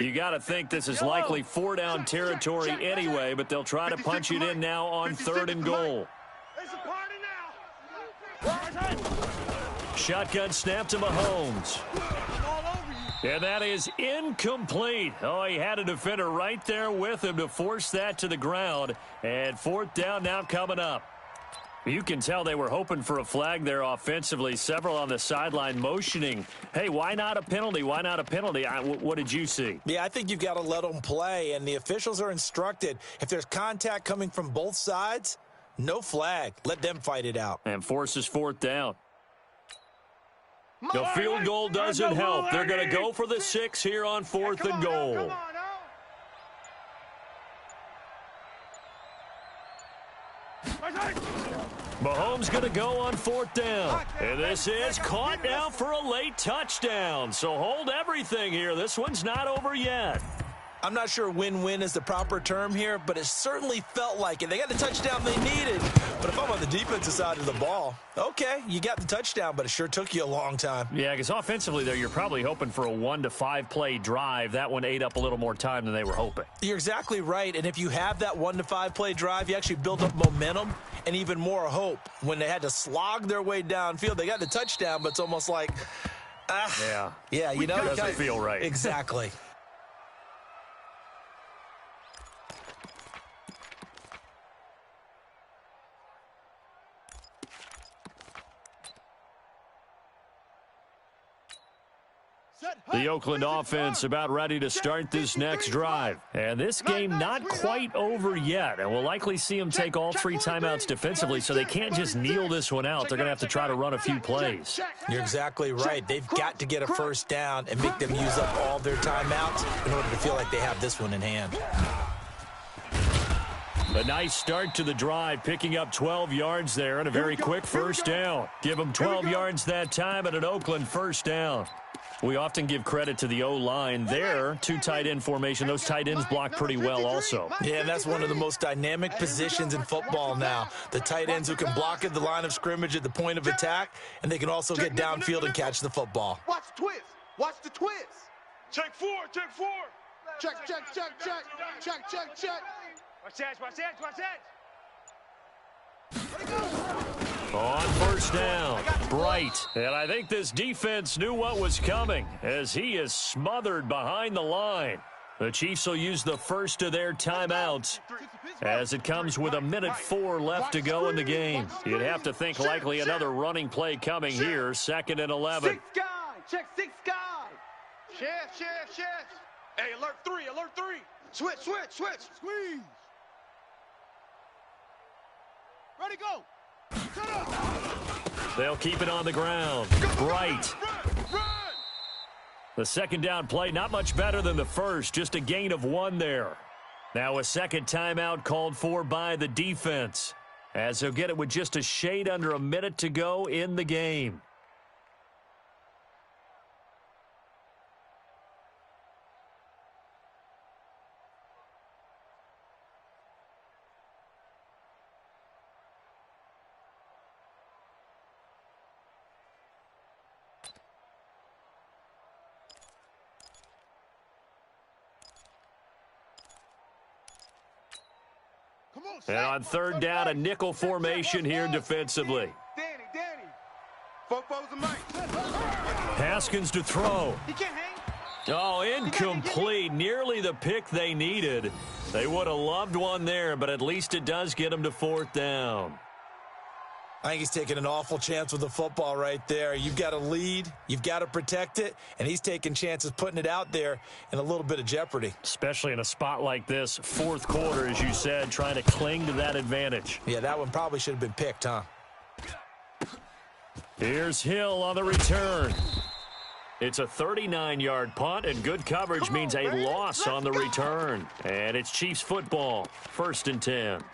You got to think this is likely 4-down territory anyway, but they'll try to punch it in now on third and goal. Shotgun snap to Mahomes. And that is incomplete. Oh, he had a defender right there with him to force that to the ground. And fourth down now coming up. You can tell they were hoping for a flag there offensively. Several on the sideline motioning. Hey, why not a penalty? Why not a penalty? What did you see? Yeah, I think you've got to let them play, and the officials are instructed. If there's contact coming from both sides, no flag. Let them fight it out. And forces fourth down. The field goal doesn't help. They're going to go for the 6 here on fourth and goal. Mahomes going to go on fourth down. And this is caught now for a late touchdown. So hold everything here. This one's not over yet. I'm not sure win-win is the proper term here, but it certainly felt like it. They got the touchdown they needed. But if I'm on the defensive side of the ball, okay, you got the touchdown, but it sure took you a long time. Yeah, because offensively there, you're probably hoping for a 1 to 5 play drive. That one ate up a little more time than they were hoping. You're exactly right. And if you have that 1 to 5 play drive, you actually build up momentum and even more hope. When they had to slog their way downfield, they got the touchdown, but it's almost like, yeah, you know, it doesn't feel right. Exactly. The Oakland offense about ready to start this next drive. And this game not quite over yet. And we'll likely see them take all 3 timeouts defensively, so they can't just kneel this one out. They're going to have to try to run a few plays. You're exactly right. They've got to get a first down and make them use up all their timeouts in order to feel like they have this one in hand. A nice start to the drive, picking up 12 yards there and a very quick first down. Give them 12 yards that time and an Oakland first down. We often give credit to the O-line there. 2 tight end formation. Those tight ends block pretty well also. Yeah, that's one of the most dynamic positions in football now. The tight ends who can block at the line of scrimmage at the point of attack, and they can also get downfield and catch the football. Watch the twist. Watch the twist. Check 4, check 4. Check. Watch that, watch that, watch that. On first down, Bright. And I think this defense knew what was coming as he is smothered behind the line. The Chiefs will use the first of their timeouts as it comes with 1:04 left to go in the game. You'd have to think likely another running play coming here, 2nd and 11. 6 guy, check 6 guy. Shift. Hey, alert 3. Switch. Squeeze. Ready, go. They'll keep it on the ground. Bright. Run. The second down play, not much better than the first, just a gain of 1 there. Now a second timeout called for by the defense. as they'll get it with just a shade under a minute to go in the game. And on third down, a nickel formation here defensively. Danny. Fofo's the mic. Haskins to throw. He can't hang. Oh, incomplete. Nearly the pick they needed. They would have loved one there, but at least it does get them to fourth down. I think he's taking an awful chance with the football right there. You've got to lead, you've got to protect it, and he's taking chances putting it out there in a little bit of jeopardy. Especially in a spot like this, fourth quarter, as you said, trying to cling to that advantage. Yeah, that one probably should have been picked, huh? Here's Hill on the return. It's a 39-yard punt, and good coverage means a loss on the return. And it's Chiefs football, 1st and 10.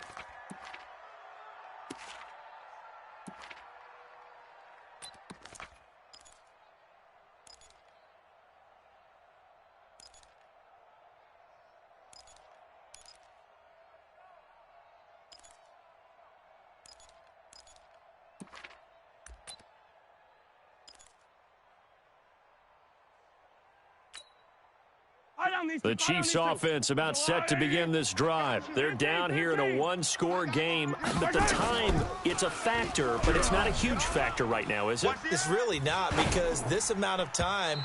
The Chiefs offense about set to begin this drive. They're down here in a one-score game, but the time, it's a factor, but it's not a huge factor right now, is it? It's really not, because this amount of time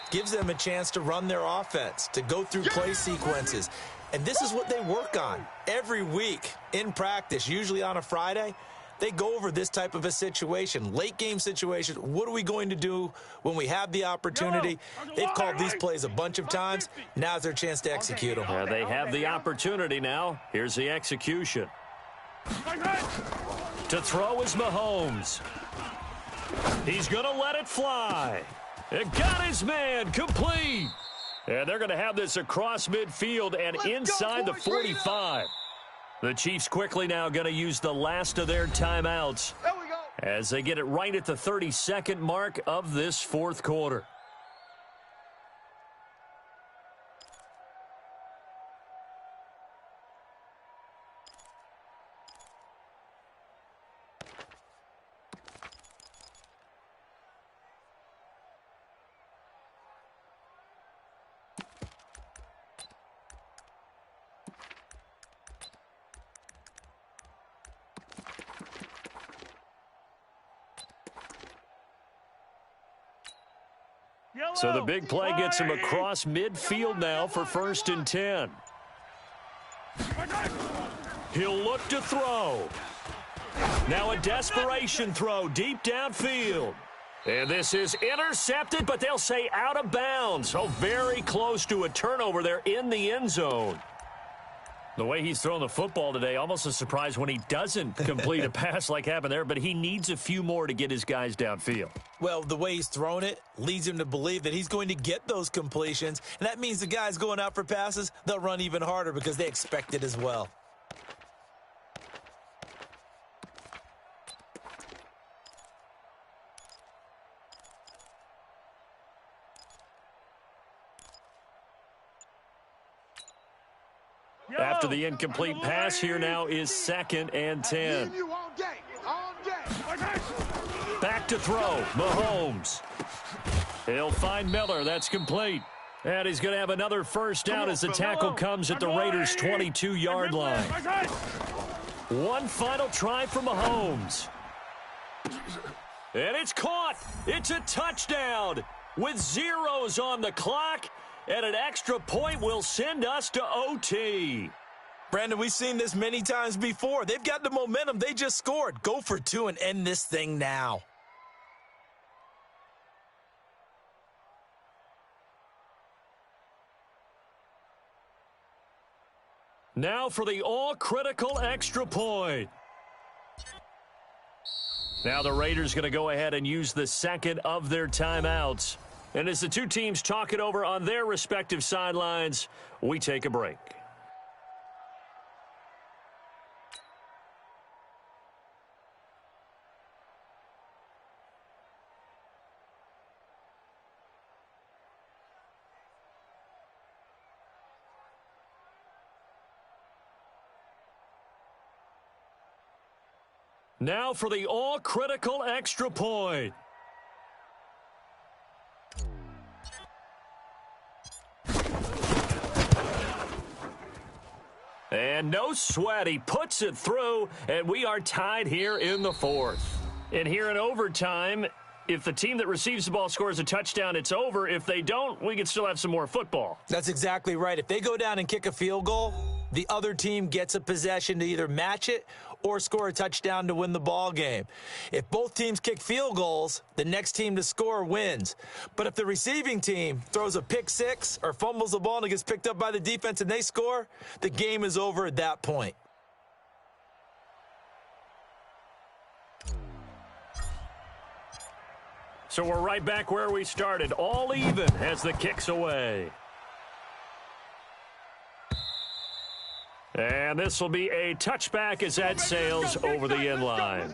gives them a chance to run their offense, to go through play sequences. And this is what they work on every week in practice, usually on a Friday. They go over this type of a situation, late game situation. What are we going to do when we have the opportunity? They've called these plays a bunch of times. Now's their chance to execute them. Yeah, they have the opportunity now. Here's the execution. To throw is Mahomes. He's going to let it fly. It got his man complete. And they're going to have this across midfield and inside the 45. The Chiefs quickly now going to use the last of their timeouts as they get it right at the 32nd mark of this fourth quarter. So the big play gets him across midfield now for 1st and 10. He'll look to throw. Now a desperation throw deep downfield. And this is intercepted, but they'll say out of bounds. So very close to a turnover there in the end zone. The way he's throwing the football today, almost a surprise when he doesn't complete a pass like happened there, but he needs a few more to get his guys downfield. Well, the way he's thrown it leads him to believe that he's going to get those completions, and that means the guys going out for passes, they'll run even harder because they expect it as well. After the incomplete pass, here now is 2nd and 10. Back to throw, Mahomes. He'll find Miller, that's complete. And he's going to have another first down as the tackle comes at the Raiders' 22-yard line. One final try for Mahomes. And it's caught. It's a touchdown with zeros on the clock. And an extra point will send us to OT. Brandon, we've seen this many times before. They've got the momentum. They just scored. Go for 2 and end this thing now. Now for the all-critical extra point. Now the Raiders going to go ahead and use the second of their timeouts. And as the two teams talk it over on their respective sidelines, we take a break. Now for the all-critical extra point. And no sweat. He puts it through, and we are tied here in the fourth. And here in overtime, if the team that receives the ball scores a touchdown, it's over. If they don't, we can still have some more football. That's exactly right. If they go down and kick a field goal, the other team gets a possession to either match it or score a touchdown to win the ball game. If both teams kick field goals, the next team to score wins. But if the receiving team throws a pick six or fumbles the ball and it gets picked up by the defense and they score, the game is over at that point. So we're right back where we started, all even as the kick's away. And this will be a touchback as that sails over the end line.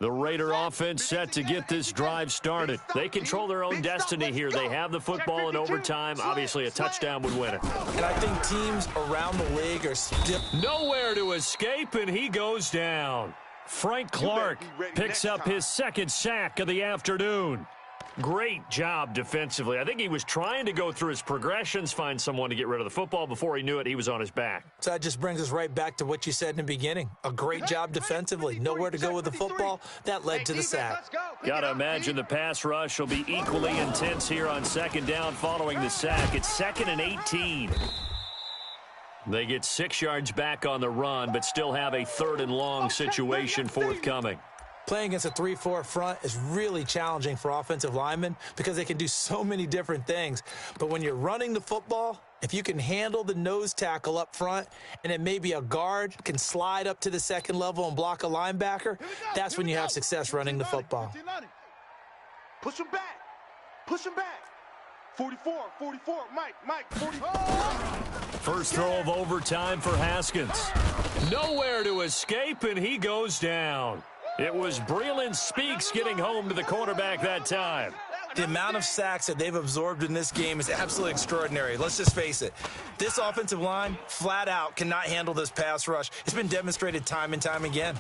The Raider offense set to get this drive started. They control their own destiny here. They have the football in overtime. Obviously, a touchdown would win it. And I think teams around the league are still nowhere to escape, and he goes down. Frank Clark picks up his second sack of the afternoon. Great job defensively. I think he was trying to go through his progressions, find someone to get rid of the football. Before he knew it, he was on his back. So that just brings us right back to what you said in the beginning. A great job defensively. Nowhere to go with the football. That led to the sack. Got to imagine the pass rush will be equally intense here on second down following the sack. It's 2nd and 18. They get 6 yards back on the run, but still have a 3rd and long situation forthcoming. Playing against a 3-4 front is really challenging for offensive linemen because they can do so many different things. But when you're running the football, if you can handle the nose tackle up front and then maybe a guard can slide up to the second level and block a linebacker, that's when you have success running the football. Push him back. Push him back. 44, Mike, 44. First throw of overtime for Haskins. Nowhere to escape, and he goes down. It was Breeland Speaks getting home to the quarterback that time. The amount of sacks that they've absorbed in this game is absolutely extraordinary. Let's just face it. This offensive line, flat out, cannot handle this pass rush. It's been demonstrated time and time again.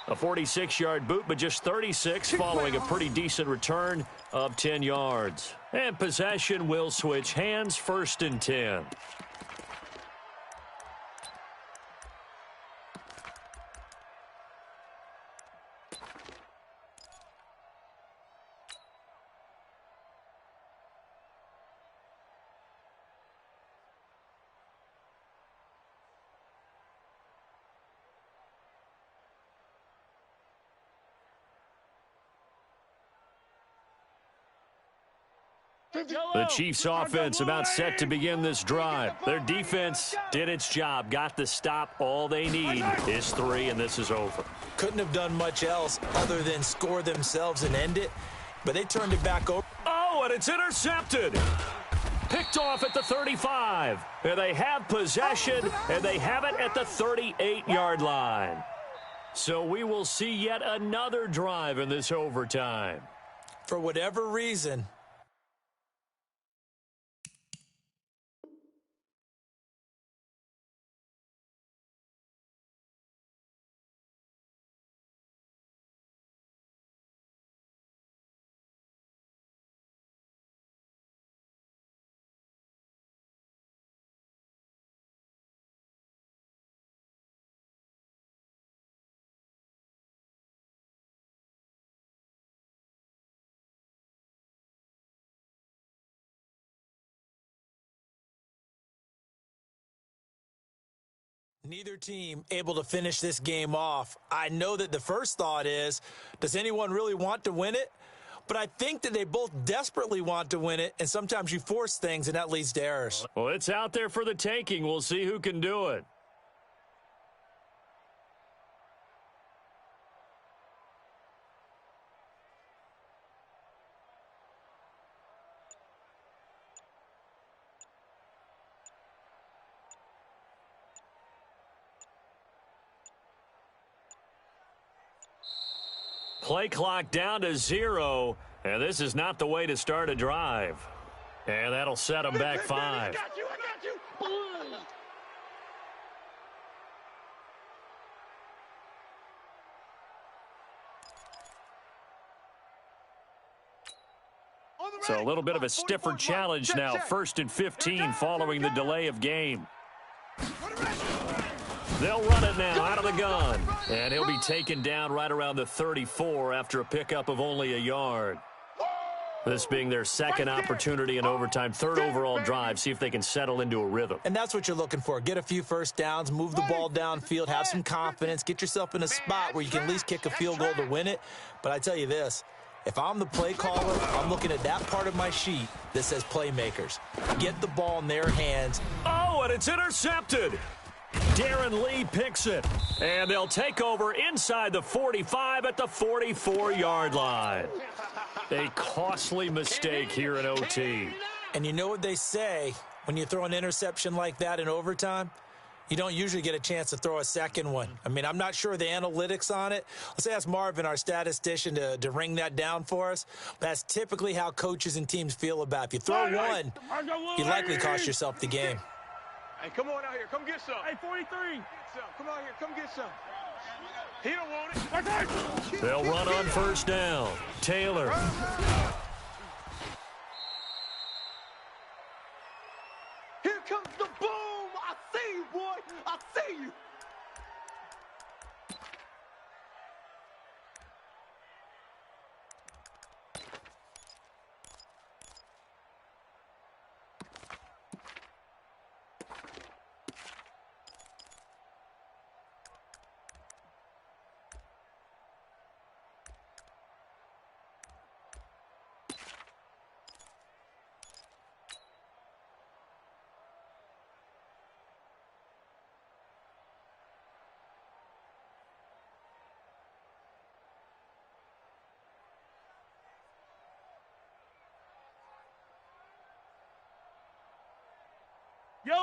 A 46-yard boot, but just 36 following a pretty decent return of 10 yards. And possession will switch hands, 1st and 10. The Chiefs offense about set to begin this drive. Their defense did its job, got the stop. All they need is 3, and this is over. Couldn't have done much else other than score themselves and end it, but they turned it back over. Oh, and it's intercepted. Picked off at the 35. And they have possession, and they have it at the 38-yard line. So we will see yet another drive in this overtime. For whatever reason, neither team able to finish this game off. I know that the first thought is, does anyone really want to win it? But I think that they both desperately want to win it, and sometimes you force things, and that leads to errors. Well, it's out there for the taking. We'll see who can do it. Play clock down to 0, and this is not the way to start a drive. And that'll set them back 5. I got you. So a little bit of a stiffer challenge now. 1st and 15 following the delay of game. They'll run it now out of the gun. And he'll be taken down right around the 34 after a pickup of only a yard. This being their second opportunity in overtime, 3rd overall drive. See if they can settle into a rhythm. And that's what you're looking for. Get a few first downs, move the ball downfield, have some confidence, get yourself in a spot where you can at least kick a field goal to win it. But I tell you this, if I'm the play caller, I'm looking at that part of my sheet that says playmakers. Get the ball in their hands. Oh, and it's intercepted. Darren Lee picks it. And they'll take over inside the 45 at the 44-yard line. A costly mistake here in OT. And you know what they say when you throw an interception like that in overtime? You don't usually get a chance to throw a second one. I mean, I'm not sure the analytics on it. Let's ask Marvin, our statistician, to ring that down for us. That's typically how coaches and teams feel about it. If you throw one, you likely cost yourself the game. Hey, come on out here. Come get some. Hey, 43. Come out here. Come get some. He don't want it. They'll run on 1st down. Taylor. Here comes the boom. I see you, boy. I see you.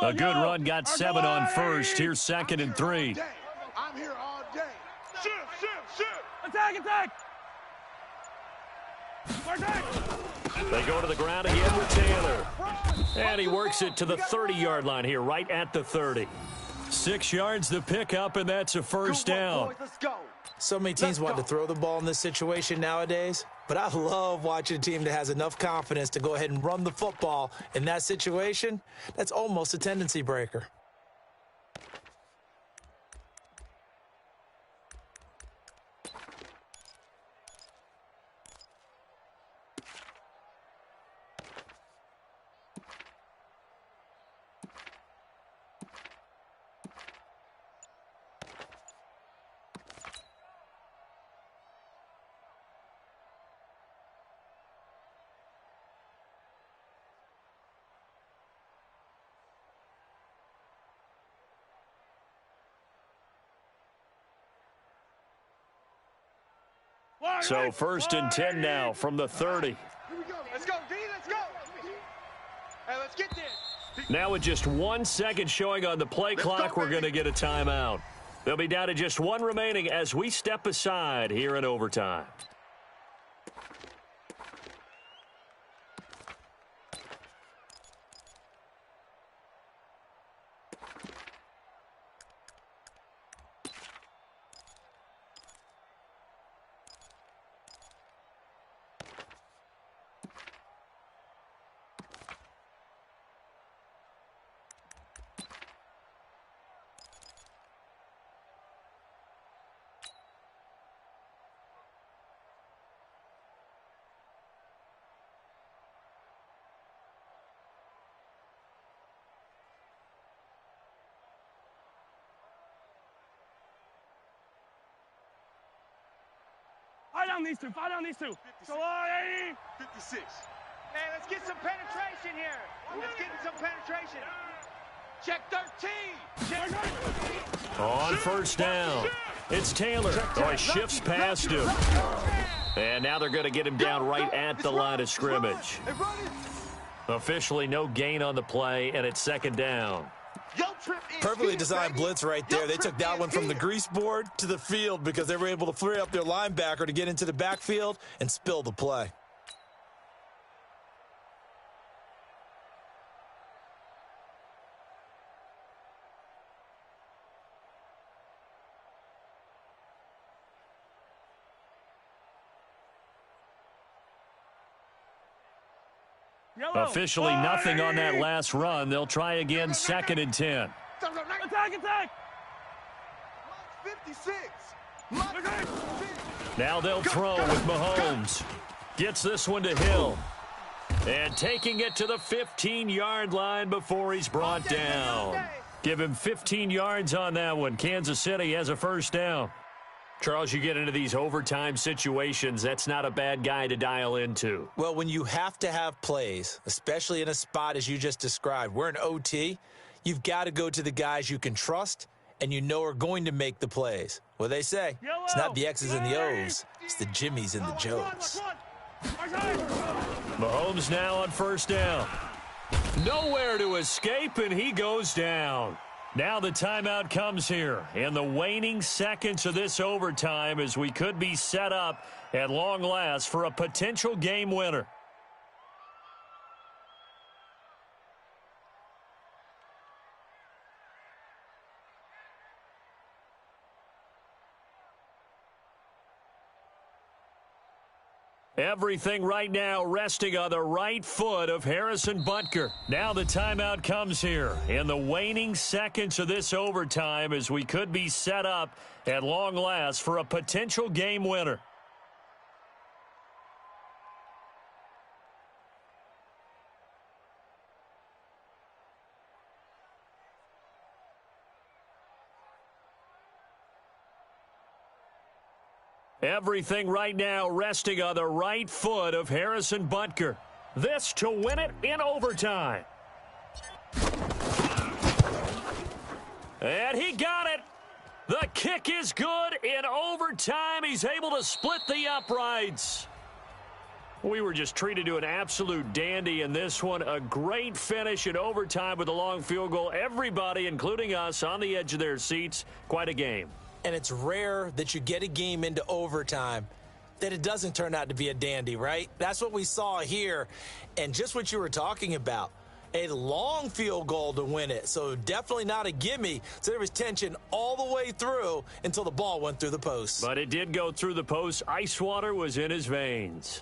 A good run got 7 on 1st. Here's 2nd and 3. I'm here all day. Shoot. Attack. They go to the ground again with Taylor. And he works it to the 30-yard line here, right at the 30. 6 yards the pickup, and that's a 1st down. Let's go. So many teams want to throw the ball in this situation nowadays, but I love watching a team that has enough confidence to go ahead and run the football in that situation. That's almost a tendency breaker. So 1st and 10 now from the 30. Here we go. Let's go, D. Let's go. Hey, let's get this. Now with just 1 second showing on the play clock, we're going to get a timeout. They'll be down to just 1 remaining as we step aside here in overtime. Fight on these two. So long, 80. 56. Man, let's get some penetration here. Let's get some penetration. Check 13. Check. On 1st down, it's Taylor. Oh, he shifts past him. And now they're going to get him down right at the line of scrimmage. Officially no gain on the play, and it's 2nd down. Yo, Perfectly designed blitz right there. They took that one from the grease board to the field because they were able to free up their linebacker to get into the backfield and spill the play. Officially nothing on that last run. They'll try again, 2nd and 10. Attack! 56. Now they'll throw with Mahomes. Gets this one to Hill. And taking it to the 15-yard line before he's brought down. Give him 15 yards on that one. Kansas City has a first down. Charles, you get into these overtime situations, that's not a bad guy to dial into. Well, when you have to have plays, especially in a spot as you just described, we're in OT, you've got to go to the guys you can trust and you know are going to make the plays. What they say, it's not the X's and the O's, it's the Jimmies and the Joes. Mahomes now on first down. Nowhere to escape, and he goes down. Now the timeout comes here in the waning seconds of this overtime as we could be set up at long last for a potential game winner. Everything right now resting on the right foot of Harrison Butker. Now the timeout comes here in the waning seconds of this overtime as we could be set up at long last for a potential game winner. Everything right now resting on the right foot of Harrison Butker. This to win it in overtime. And he got it. The kick is good in overtime. He's able to split the uprights. We were just treated to an absolute dandy in this one. A great finish in overtime with a long field goal. Everybody, including us, on the edge of their seats. Quite a game. And it's rare that you get a game into overtime that it doesn't turn out to be a dandy, right? That's what we saw here. And just what you were talking about, a long field goal to win it. So definitely not a gimme. So there was tension all the way through until the ball went through the post. But it did go through the post. Ice water was in his veins.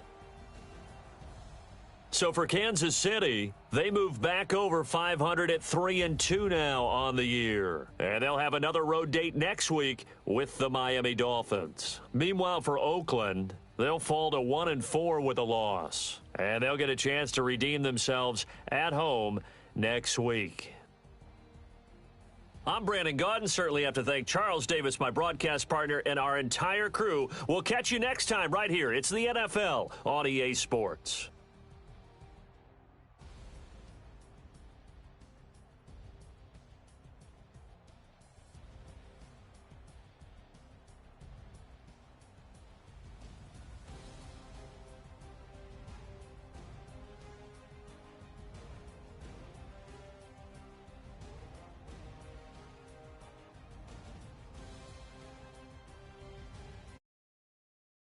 So for Kansas City, they move back over 500 at 3-2 now on the year. And they'll have another road date next week with the Miami Dolphins. Meanwhile, for Oakland, they'll fall to 1-4 with a loss. And they'll get a chance to redeem themselves at home next week. I'm Brandon Gaudin. Certainly have to thank Charles Davis, my broadcast partner, and our entire crew. We'll catch you next time right here. It's the NFL on EA Sports.